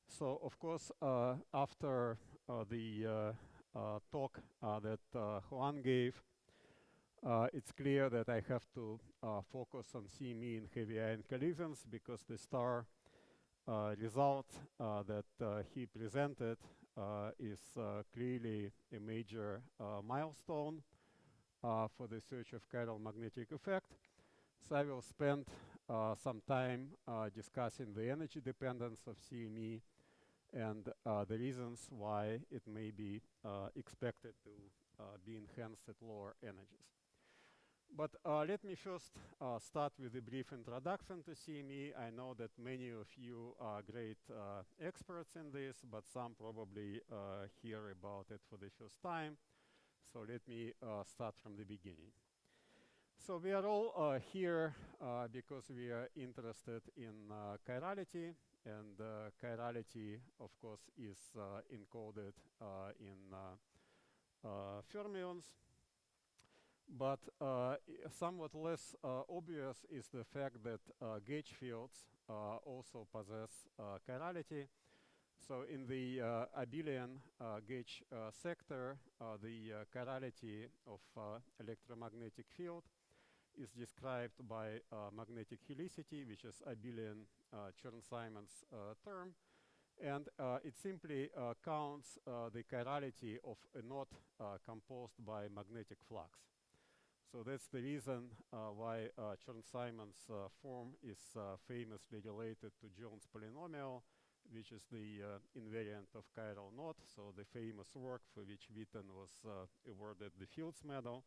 So, of course, after the talk that Huan gave, it's clear that I have to focus on CME in heavy ion collisions because the star result that he presented is clearly a major milestone for the search of chiral magnetic effect. So I will spend some time discussing the energy dependence of CME and the reasons why it may be expected to be enhanced at lower energies. But let me first start with a brief introduction to CME. I know that many of you are great experts in this, but some probably hear about it for the first time. So let me start from the beginning. So we are all here because we are interested in chirality, and chirality, of course, is encoded in fermions. But somewhat less obvious is the fact that gauge fields also possess chirality. So in the abelian gauge sector, the chirality of electromagnetic field is described by magnetic helicity, which is abelian Chern-Simons term. And it simply counts the chirality of a knot composed by magnetic flux. So that's the reason why Chern-Simons form is famously related to Jones polynomial, which is the invariant of chiral knot, so the famous work for which Witten was awarded the Fields Medal.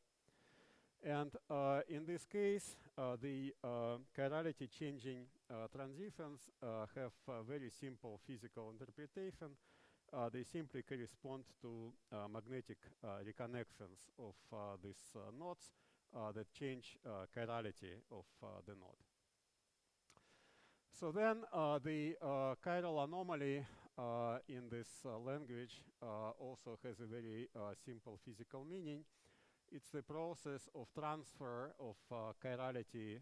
And in this case, the chirality changing transitions have a very simple physical interpretation. They simply correspond to magnetic reconnections of these knots that change chirality of the knot. So then the chiral anomaly in this language also has a very simple physical meaning. It's the process of transfer of chirality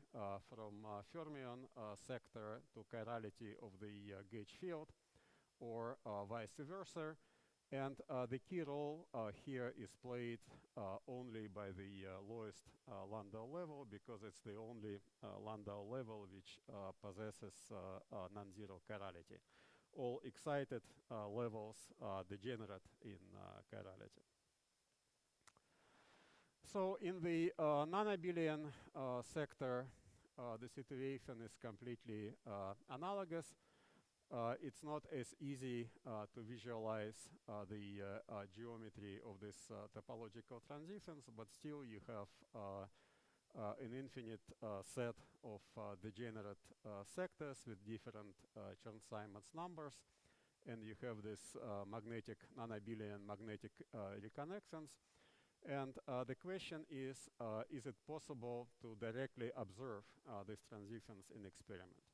from fermion sector to chirality of the gauge field, or vice versa. And the key role here is played only by the lowest Landau level, because it's the only Landau level which possesses non-zero chirality. All excited levels degenerate in chirality. So in the non-abelian sector, the situation is completely analogous. It's not as easy to visualize the geometry of these topological transitions, but still you have an infinite set of degenerate sectors with different Chern-Simons numbers, and you have this magnetic, non-abelian magnetic reconnections. And the question is it possible to directly observe these transitions in experiment?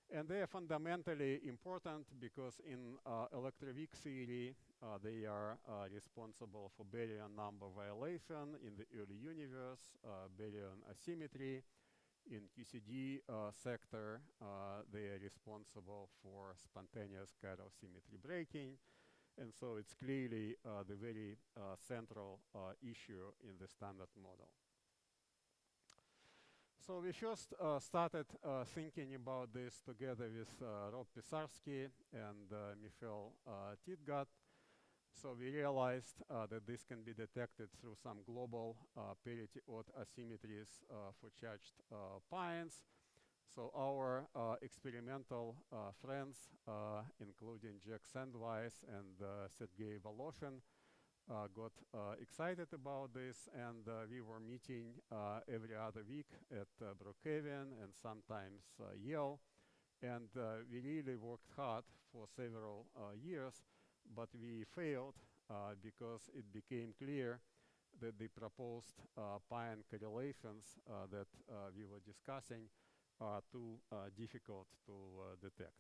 And they are fundamentally important because in electroweak theory, they are responsible for baryon number violation in the early universe, baryon asymmetry. In QCD sector, they are responsible for spontaneous chiral symmetry breaking. And so it's clearly the very central issue in the standard model. So we first started thinking about this together with Rob Pisarsky and Michael Titgat. So we realized that this can be detected through some global parity-odd asymmetries for charged pions. So our experimental friends, including Jack Sandweiss and Sergei Voloshin, got excited about this, and we were meeting every other week at Brookhaven and sometimes Yale. And we really worked hard for several years, but we failed because it became clear that the proposed pion correlations that we were discussing are too difficult to detect.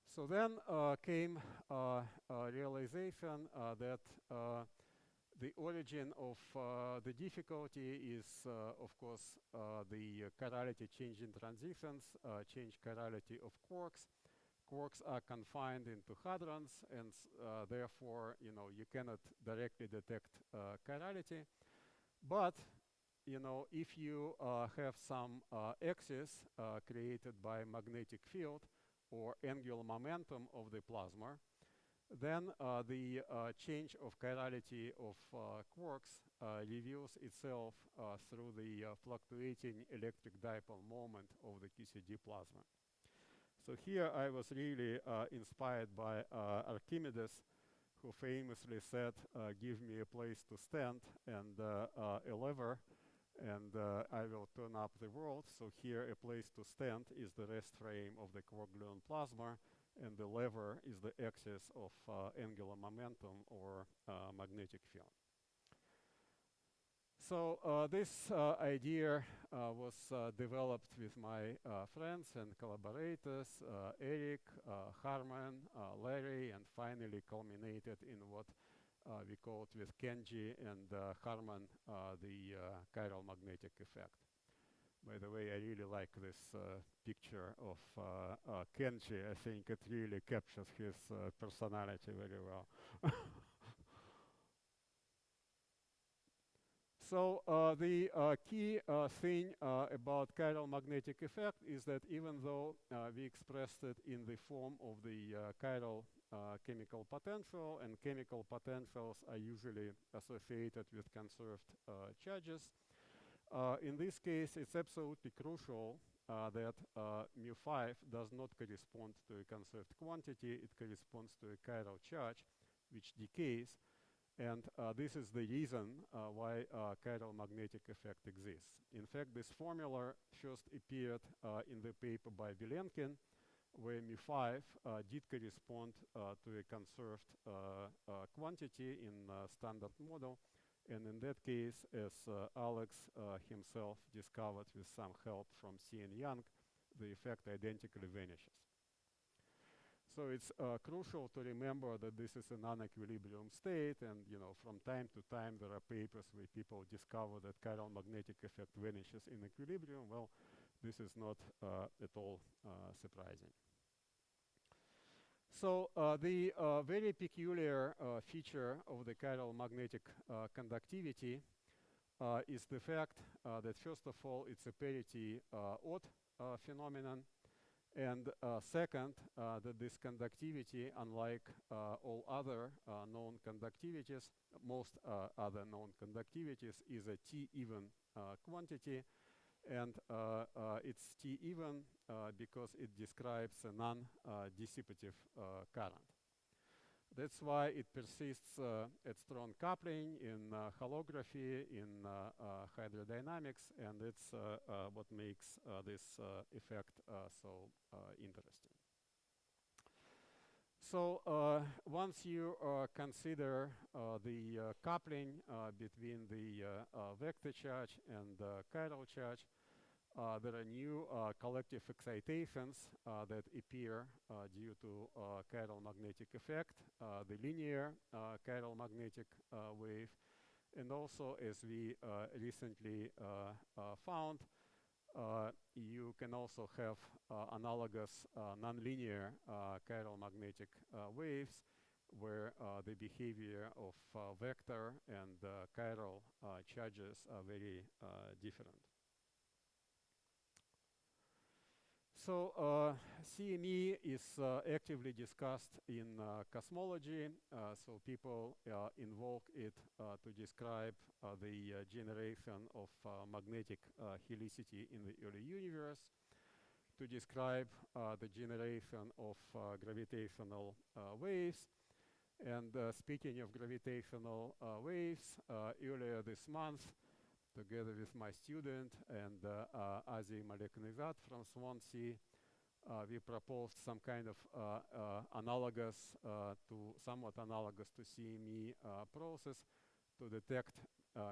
So then came realization that the origin of the difficulty is, of course, the chirality change in transitions, change chirality of quarks. Quarks are confined into hadrons, and therefore, you cannot directly detect chirality. But, if you have some axis created by magnetic field or angular momentum of the plasma, then the change of chirality of quarks reveals itself through the fluctuating electric dipole moment of the QCD plasma. So here I was really inspired by Archimedes, who famously said, give me a place to stand and a lever, and I will turn up the world. So here a place to stand is the rest frame of the quark-gluon plasma, and the lever is the axis of angular momentum or magnetic field. So this idea was developed with my friends and collaborators, Eric, Harman, Larry, and finally culminated in what we called with Kenji and Harman the chiral magnetic effect. By the way, I really like this picture of Kenji. I think it really captures his personality very well. So the key thing about chiral magnetic effect is that even though we expressed it in the form of the chiral chemical potential, and chemical potentials are usually associated with conserved charges, in this case it's absolutely crucial that mu5 does not correspond to a conserved quantity. It corresponds to a chiral charge which decays. And this is the reason why chiral magnetic effect exists. In fact, this formula first appeared in the paper by Vilenkin, where mu5 did correspond to a conserved quantity in standard model. And in that case, as Alex himself discovered with some help from C. and Young, the effect identically vanishes. So it's crucial to remember that this is a non-equilibrium state, and from time to time there are papers where people discover that chiral magnetic effect vanishes in equilibrium. Well, this is not at all surprising. So the very peculiar feature of the chiral magnetic conductivity is the fact that first of all it's a parity-odd phenomenon. And second, that this conductivity, unlike all other known conductivities, most other known conductivities, is a T-even quantity. And it's T-even because it describes a non-dissipative current. That's why it persists at strong coupling in holography, in hydrodynamics, and it's what makes this effect so interesting. So once you consider the coupling between the vector charge and chiral charge, there are new collective excitations that appear due to chiral magnetic effect, the linear chiral magnetic wave, and also, as we recently found, you can also have analogous nonlinear chiral magnetic waves where the behavior of vector and chiral charges are very different. So CME is actively discussed in cosmology, so people invoke it to describe the generation of magnetic helicity in the early universe, to describe the generation of gravitational waves, And speaking of gravitational waves, earlier this month, together with my student and Azi Malekunizad from Swansea, we proposed some kind of somewhat analogous to CME process to detect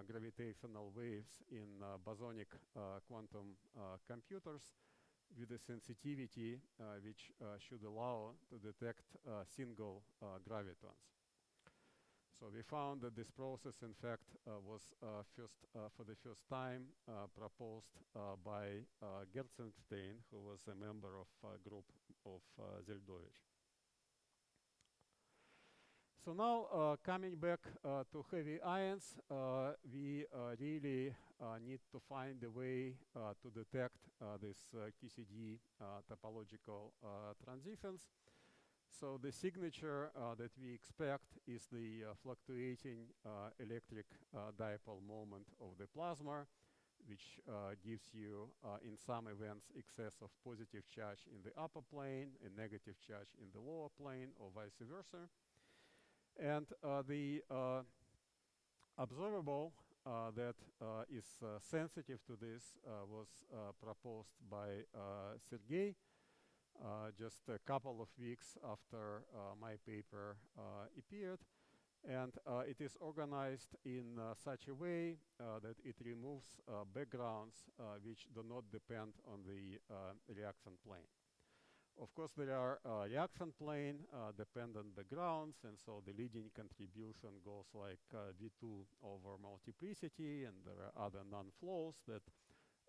gravitational waves in bosonic quantum computers with a sensitivity which should allow to detect single gravitons. So we found that this process, in fact, was for the first time proposed by Gerzenstein, who was a member of a group of Zeldovich. So now, coming back to heavy ions, we really need to find a way to detect these QCD topological transitions. So the signature that we expect is the fluctuating electric dipole moment of the plasma, which gives you, in some events, excess of positive charge in the upper plane and negative charge in the lower plane, or vice versa. And the observable that is sensitive to this was proposed by Sergei just a couple of weeks after my paper appeared. And it is organized in such a way that it removes backgrounds which do not depend on the reaction plane. Of course, there are reaction plane dependent backgrounds, and so the leading contribution goes like V2 over multiplicity, and there are other non-flows that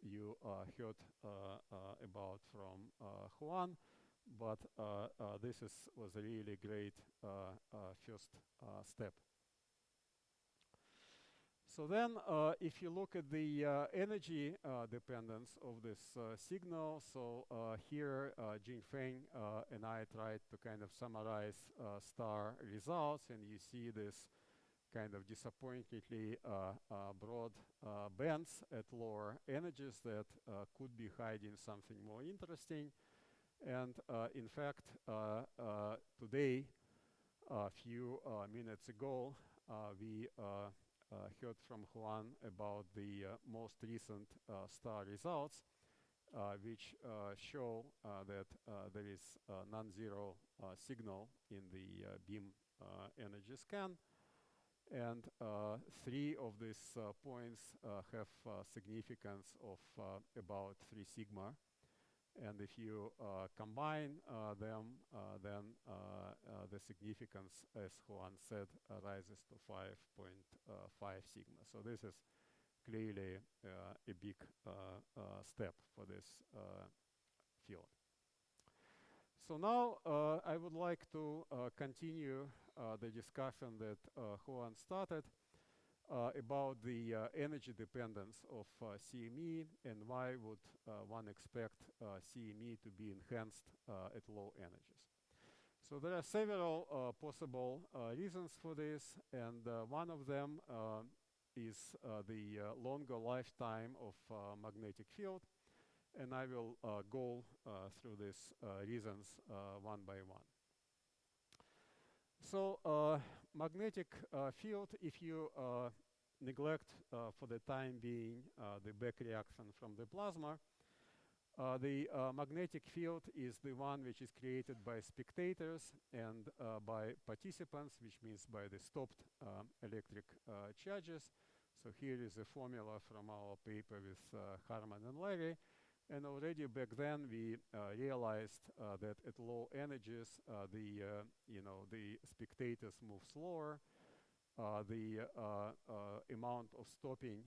you heard about from Huan, but this was a really great first step. So then, if you look at the energy dependence of this signal, so here Jingfeng and I tried to kind of summarize star results, and you see this kind of disappointingly broad bands at lower energies that could be hiding something more interesting. And in fact, today, a few minutes ago, we heard from Huan about the most recent star results, which show that there is a non-zero signal in the beam energy scan. And 3 of these points have significance of about 3 sigma. And if you combine them, then the significance, as Huan said, rises to 5.5 sigma. So this is clearly a big step for this field. So now I would like to continue the discussion that Huan started about the energy dependence of CME and why would one expect CME to be enhanced at low energies. So there are several possible reasons for this, and one of them is the longer lifetime of magnetic field, and I will go through these reasons one by one. So magnetic field, if you neglect for the time being the back reaction from the plasma, the magnetic field is the one which is created by spectators and by participants, which means by the stopped electric charges. So here is a formula from our paper with Harman and Levy. And already back then we realized that at low energies the spectators move slower. The amount of stopping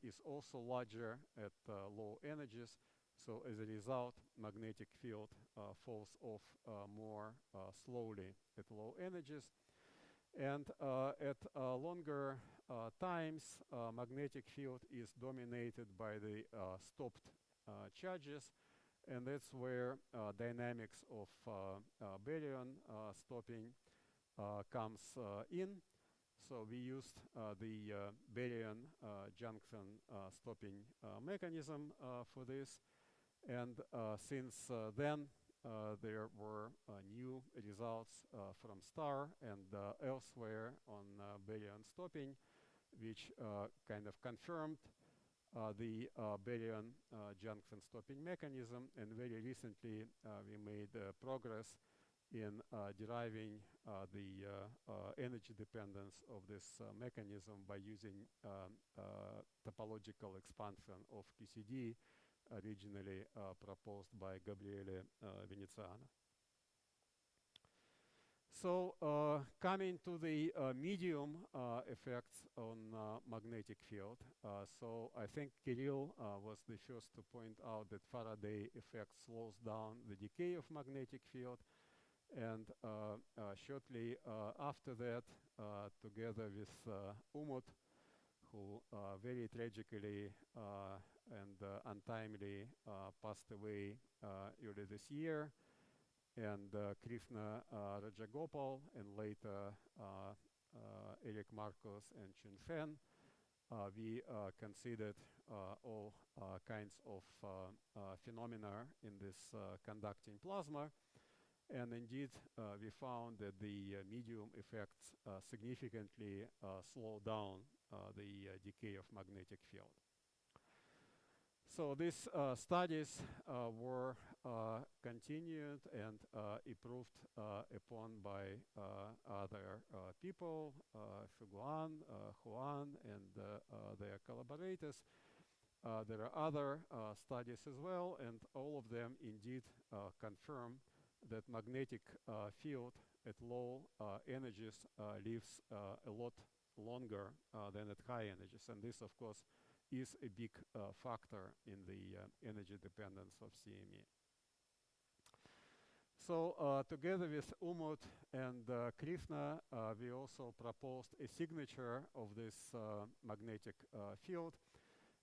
is also larger at low energies. So as a result, magnetic field falls off more slowly at low energies. And at longer times, magnetic field is dominated by the stopped charges, and that's where dynamics of baryon stopping comes in. So we used the baryon junction stopping mechanism for this, and since then there were new results from STAR and elsewhere on baryon stopping, which kind of confirmed the baryon junction stopping mechanism. And very recently, we made progress in deriving the energy dependence of this mechanism by using topological expansion of QCD originally proposed by Gabriele Veneziano. So coming to the medium effects on magnetic field. So I think Kirill was the first to point out that Faraday effect slows down the decay of magnetic field. And shortly after that, together with Umut, who very tragically and untimely passed away early this year, and Krishna Rajagopal, and later Eric Marcos and Chun Shen, we considered all kinds of phenomena in this conducting plasma. And indeed, we found that the medium effects significantly slow down the decay of magnetic field. So these studies were continued and improved upon by other people, Fudan, Huan, and their collaborators. There are other studies as well, and all of them indeed confirm that magnetic field at low energies lives a lot longer than at high energies. And this, of course, is a big factor in the energy dependence of CME. So together with Umut and Krishna, we also proposed a signature of this magnetic field.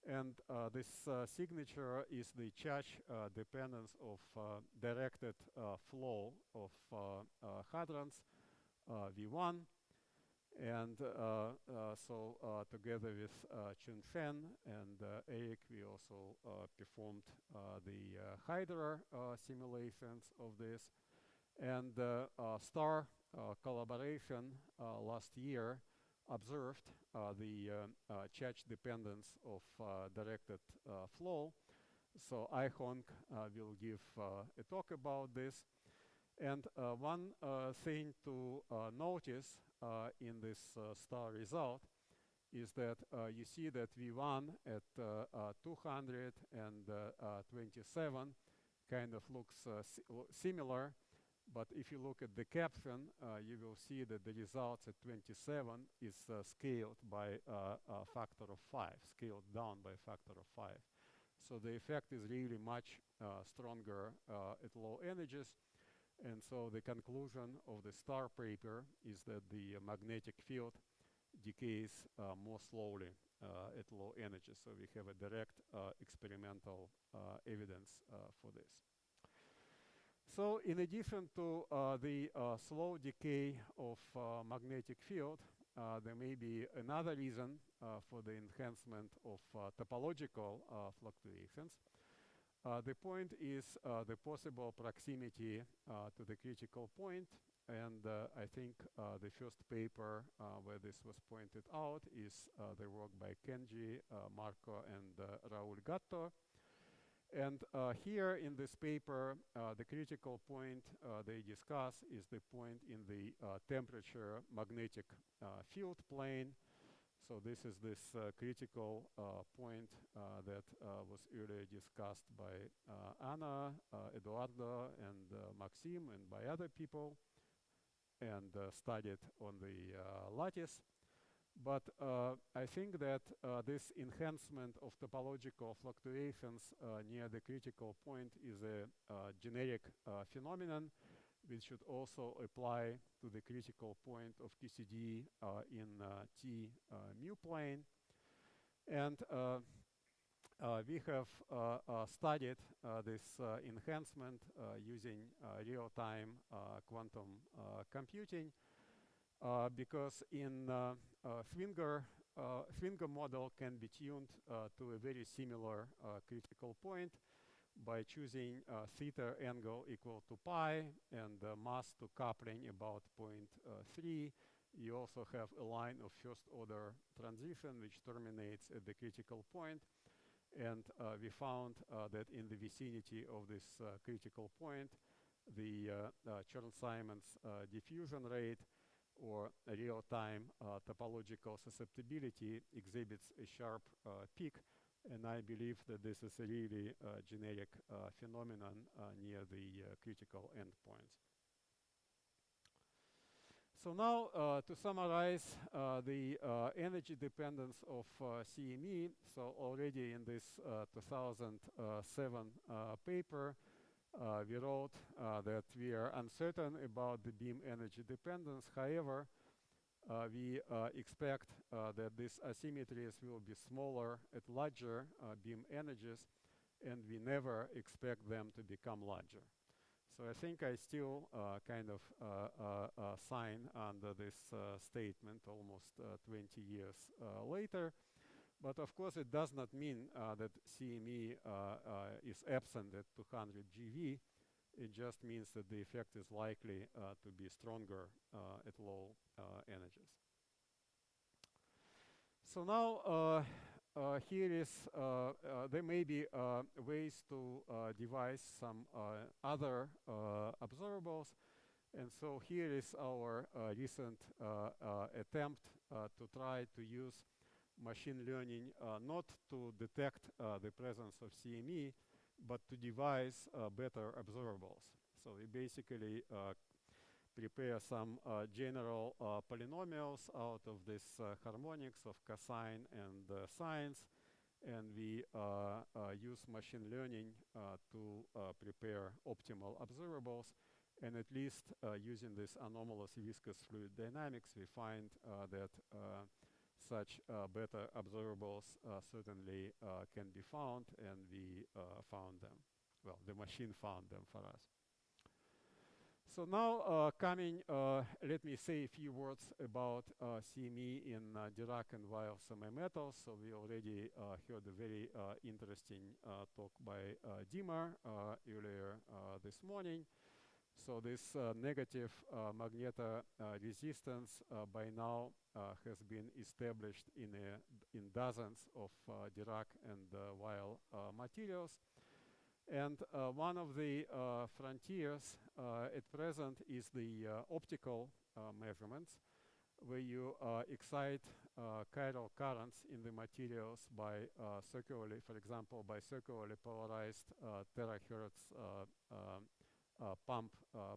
And this signature is the charge dependence of directed flow of hadrons, V1. And so together with Chun Shen and Eric, we also performed the Hydra simulations of this. And STAR collaboration last year observed the charge dependence of directed flow. So I-Hong will give a talk about this. And one thing to notice in this STAR result is that you see that V1 at 227 kind of looks similar. But if you look at the caption, you will see that the results at 27 is scaled by a factor of 5, scaled down by a factor of 5. So the effect is really much stronger at low energies. And so the conclusion of the STAR paper is that the magnetic field decays more slowly at low energies. So we have a direct experimental evidence for this. So in addition to the slow decay of magnetic field, there may be another reason for the enhancement of topological fluctuations. The point is the possible proximity to the critical point. And I think the first paper where this was pointed out is the work by Kenji, Marco, and Raul Gatto. And here in this paper, the critical point they discuss is the point in the temperature magnetic field plane. So this is this critical point that was earlier discussed by Anna, Eduardo, and Maxime, and by other people, and studied on the lattice. But I think that this enhancement of topological fluctuations near the critical point is a generic phenomenon which should also apply to the critical point of QCD in T mu plane. And we have studied this enhancement using real-time quantum computing because in Swinger model can be tuned to a very similar critical point, by choosing theta angle equal to pi and mass to coupling about 0.3. You also have a line of first order transition which terminates at the critical point. And we found that in the vicinity of this critical point, the Chern-Simons diffusion rate or real-time topological susceptibility exhibits a sharp peak. And I believe that this is a really generic phenomenon near the critical endpoints. So now to summarize the energy dependence of CME. So already in this 2007 paper, we wrote that we are uncertain about the beam energy dependence. However, we expect that these asymmetries will be smaller at larger beam energies, and we never expect them to become larger. So I think I still kind of sign under this statement almost 20 years later. But of course, it does not mean that CME is absent at 200 GeV. It just means that the effect is likely to be stronger at low energies. So now here is, there may be ways to devise some other observables. And so here is our recent attempt to try to use machine learning not to detect the presence of CME, but to devise better observables. So we basically prepare some general polynomials out of this harmonics of cosine and sines, and we use machine learning to prepare optimal observables. And at least using this anomalous viscous fluid dynamics, we find that such better observables certainly can be found, and we found them. Well, the machine found them for us. So now let me say a few words about CME in Dirac and Weyl semimetals. So we already heard a very interesting talk by Dima earlier this morning. So this negative magneto resistance by now has been established in dozens of Dirac and Weyl materials. And one of the frontiers at present is the optical measurements, where you excite chiral currents in the materials by circularly, for example, by circularly polarized terahertz pump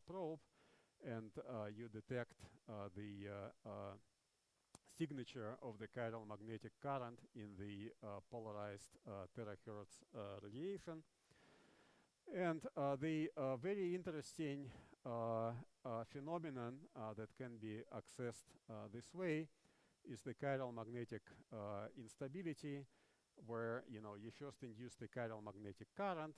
probe, and you detect the signature of the chiral magnetic current in the polarized terahertz radiation. And the very interesting phenomenon that can be accessed this way is the chiral magnetic instability, where you first induce the chiral magnetic current.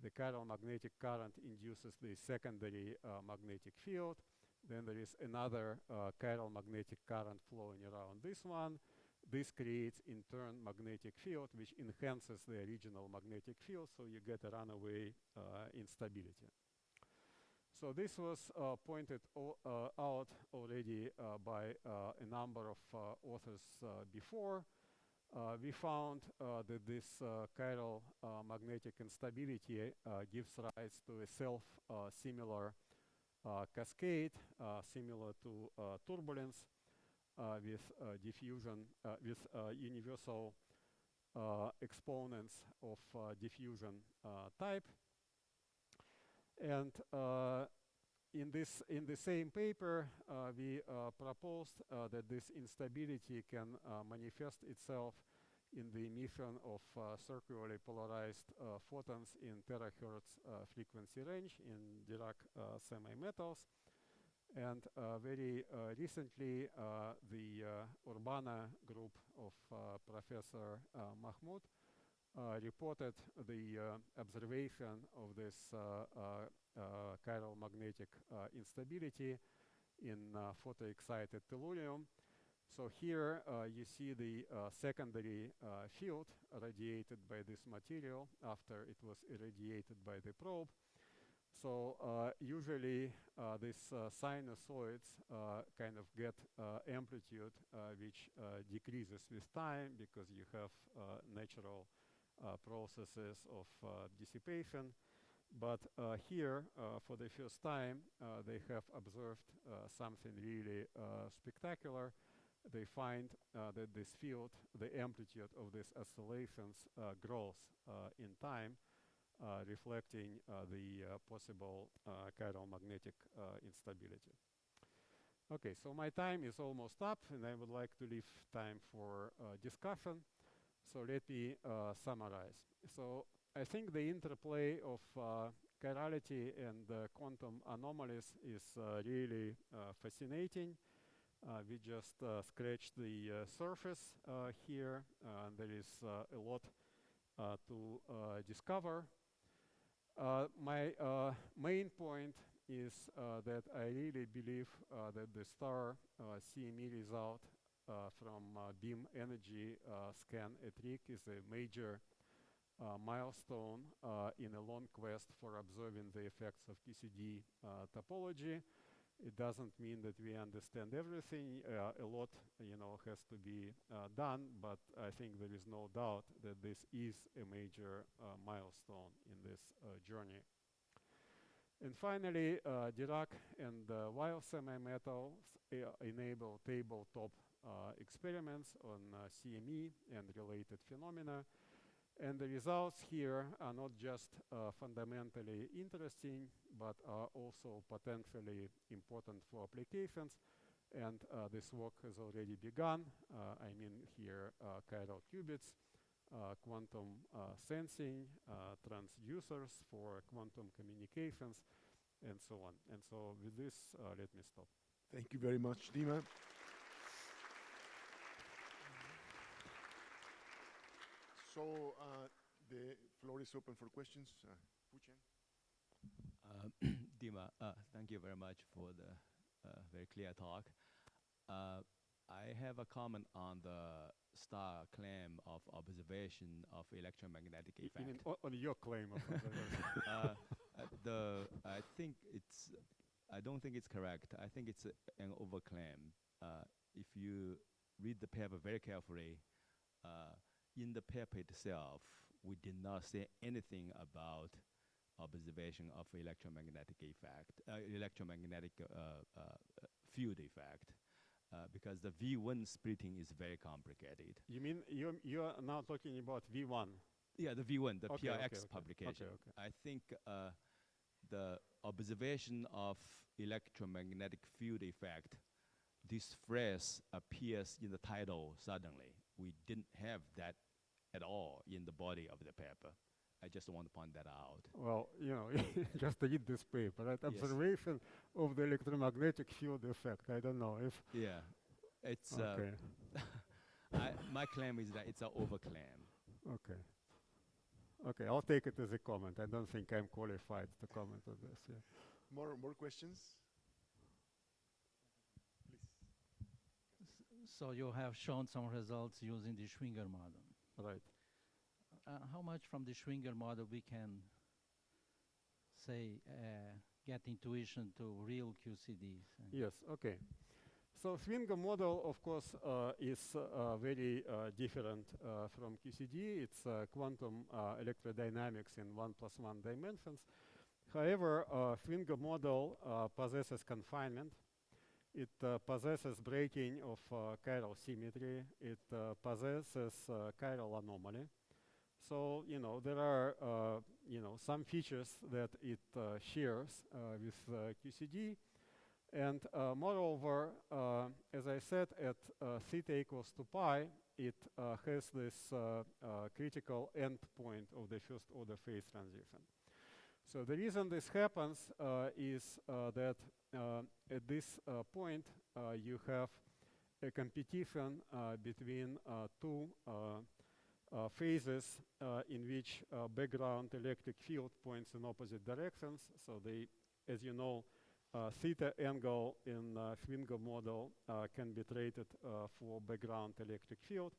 The chiral magnetic current induces the secondary magnetic field. Then there is another chiral magnetic current flowing around this one. This creates, in turn, magnetic field, which enhances the original magnetic field, so you get a runaway instability. So this was pointed out already by a number of authors before. We found that this chiral magnetic instability gives rise to a self-similar cascade, similar to turbulence, with diffusion, with universal exponents of diffusion type. And in the same paper, we proposed that this instability can manifest itself in the emission of circularly polarized photons in terahertz frequency range in Dirac semimetals. And very recently, the Urbana group of Professor Mahmoud reported the observation of this chiral magnetic instability in photoexcited tellurium. So here you see the secondary field radiated by this material after it was irradiated by the probe. So usually these sinusoids kind of get amplitude which decreases with time because you have natural processes of dissipation. But here, for the first time, they have observed something really spectacular. They find that this field, the amplitude of these oscillations grows in time, reflecting the possible chiral magnetic instability. Okay, so my time is almost up, and I would like to leave time for discussion. So let me summarize. So I think the interplay of chirality and quantum anomalies is really fascinating. We just scratched the surface here. There is a lot to discover. My main point is that I really believe that the star CME result from beam energy scan at RHIC is a major milestone in a long quest for observing the effects of QCD topology. It doesn't mean that we understand everything. A lot, has to be done, but I think there is no doubt that this is a major milestone in this journey. And finally, Dirac and Weyl semimetals enable tabletop experiments on CME and related phenomena. And the results here are not just fundamentally interesting, but are also potentially important for applications. And this work has already begun. I mean here chiral qubits, quantum sensing, transducers for quantum communications, and so on. And so with this, let me stop. Thank you very much, Dima. So the floor is open for questions. Fuchen? Dima, thank you very much for the very clear talk. I have a comment on the star claim of observation of electromagnetic effect. You mean on your claim of observation? I don't think it's correct. I think it's an overclaim. If you read the paper very carefully, in the paper itself, we did not say anything about observation of electromagnetic effect, electromagnetic field effect, because the V1 splitting is very complicated. You mean you're now talking about V1? Yeah, the V1, the Okay, PRX okay, publication. okay. I think the observation of electromagnetic field effect, this phrase appears in the title suddenly. We didn't have that at all in the body of the paper. I just want to point that out. Well, just read this paper, right? Yes. Observation of the electromagnetic field effect. I don't know if... Yeah, it's... Okay. My claim is that it's an overclaim. Okay. Okay, I'll take it as a comment. I don't think I'm qualified to comment on this. Yeah. More questions? So you have shown some results using the Schwinger model. Right. How much from the Schwinger model we can say get intuition to real QCDs? Yes, okay. So Schwinger model, of course, is very different from QCD. It's quantum electrodynamics in 1+1 dimensions. However, Schwinger model possesses confinement. It possesses breaking of chiral symmetry. It possesses chiral anomaly. So, there are, some features that it shares with QCD. And moreover, as I said, at theta equals to pi, it has this critical endpoint of the first order phase transition. So the reason this happens is that at this point, you have a competition between two phases in which background electric field points in opposite directions. So they, as you know, theta angle in Schwinger model can be treated for background electric field.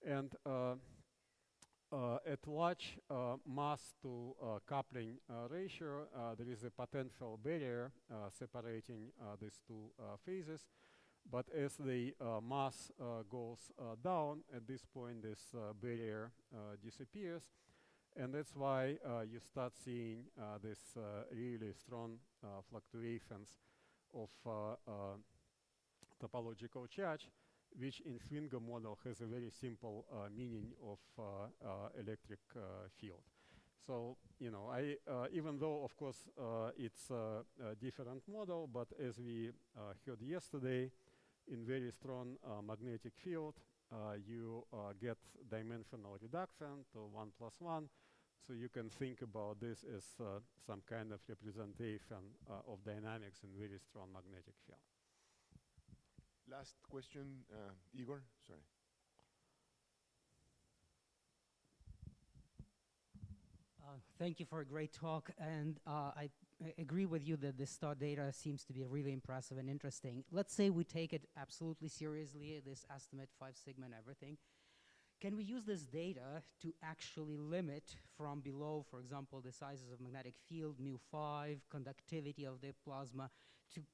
And at large mass to coupling ratio, there is a potential barrier separating these two phases. But as the mass goes down, at this point this barrier disappears. And that's why you start seeing this really strong fluctuations of topological charge, which in Schwinger model has a very simple meaning of electric field. So, you know, even though, of course, it's a different model, but as we heard yesterday, in very strong magnetic field, you get dimensional reduction to 1 + 1. So you can think about this as some kind of representation of dynamics in very strong magnetic field. Last question, Igor, sorry. Thank you for a great talk, and I agree with you that the star data seems to be really impressive and interesting. Let's say we take it absolutely seriously, this estimate 5 sigma and everything. Can we use this data to actually limit from below, for example, the sizes of magnetic field, μ5, conductivity of the plasma,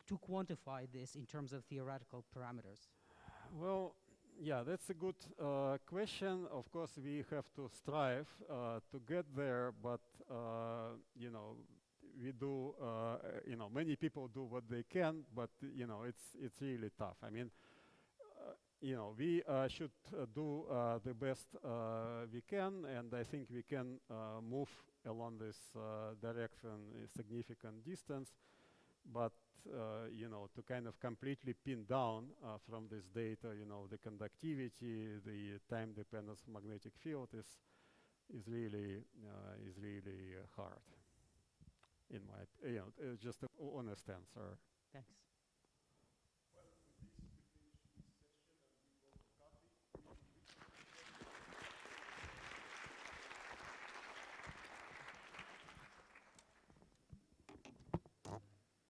to quantify this in terms of theoretical parameters? Well, yeah, that's a good question. Of course, we have to strive to get there, but you know, we do, you know, many people do what they can, but you know, it's really tough. I mean, you know, we should do the best we can, and I think we can move along this direction a significant distance. But you know, to kind of completely pin down from this data, you know, the conductivity, the time dependence of magnetic field is really hard. In my, you know, just an honest answer. Thanks.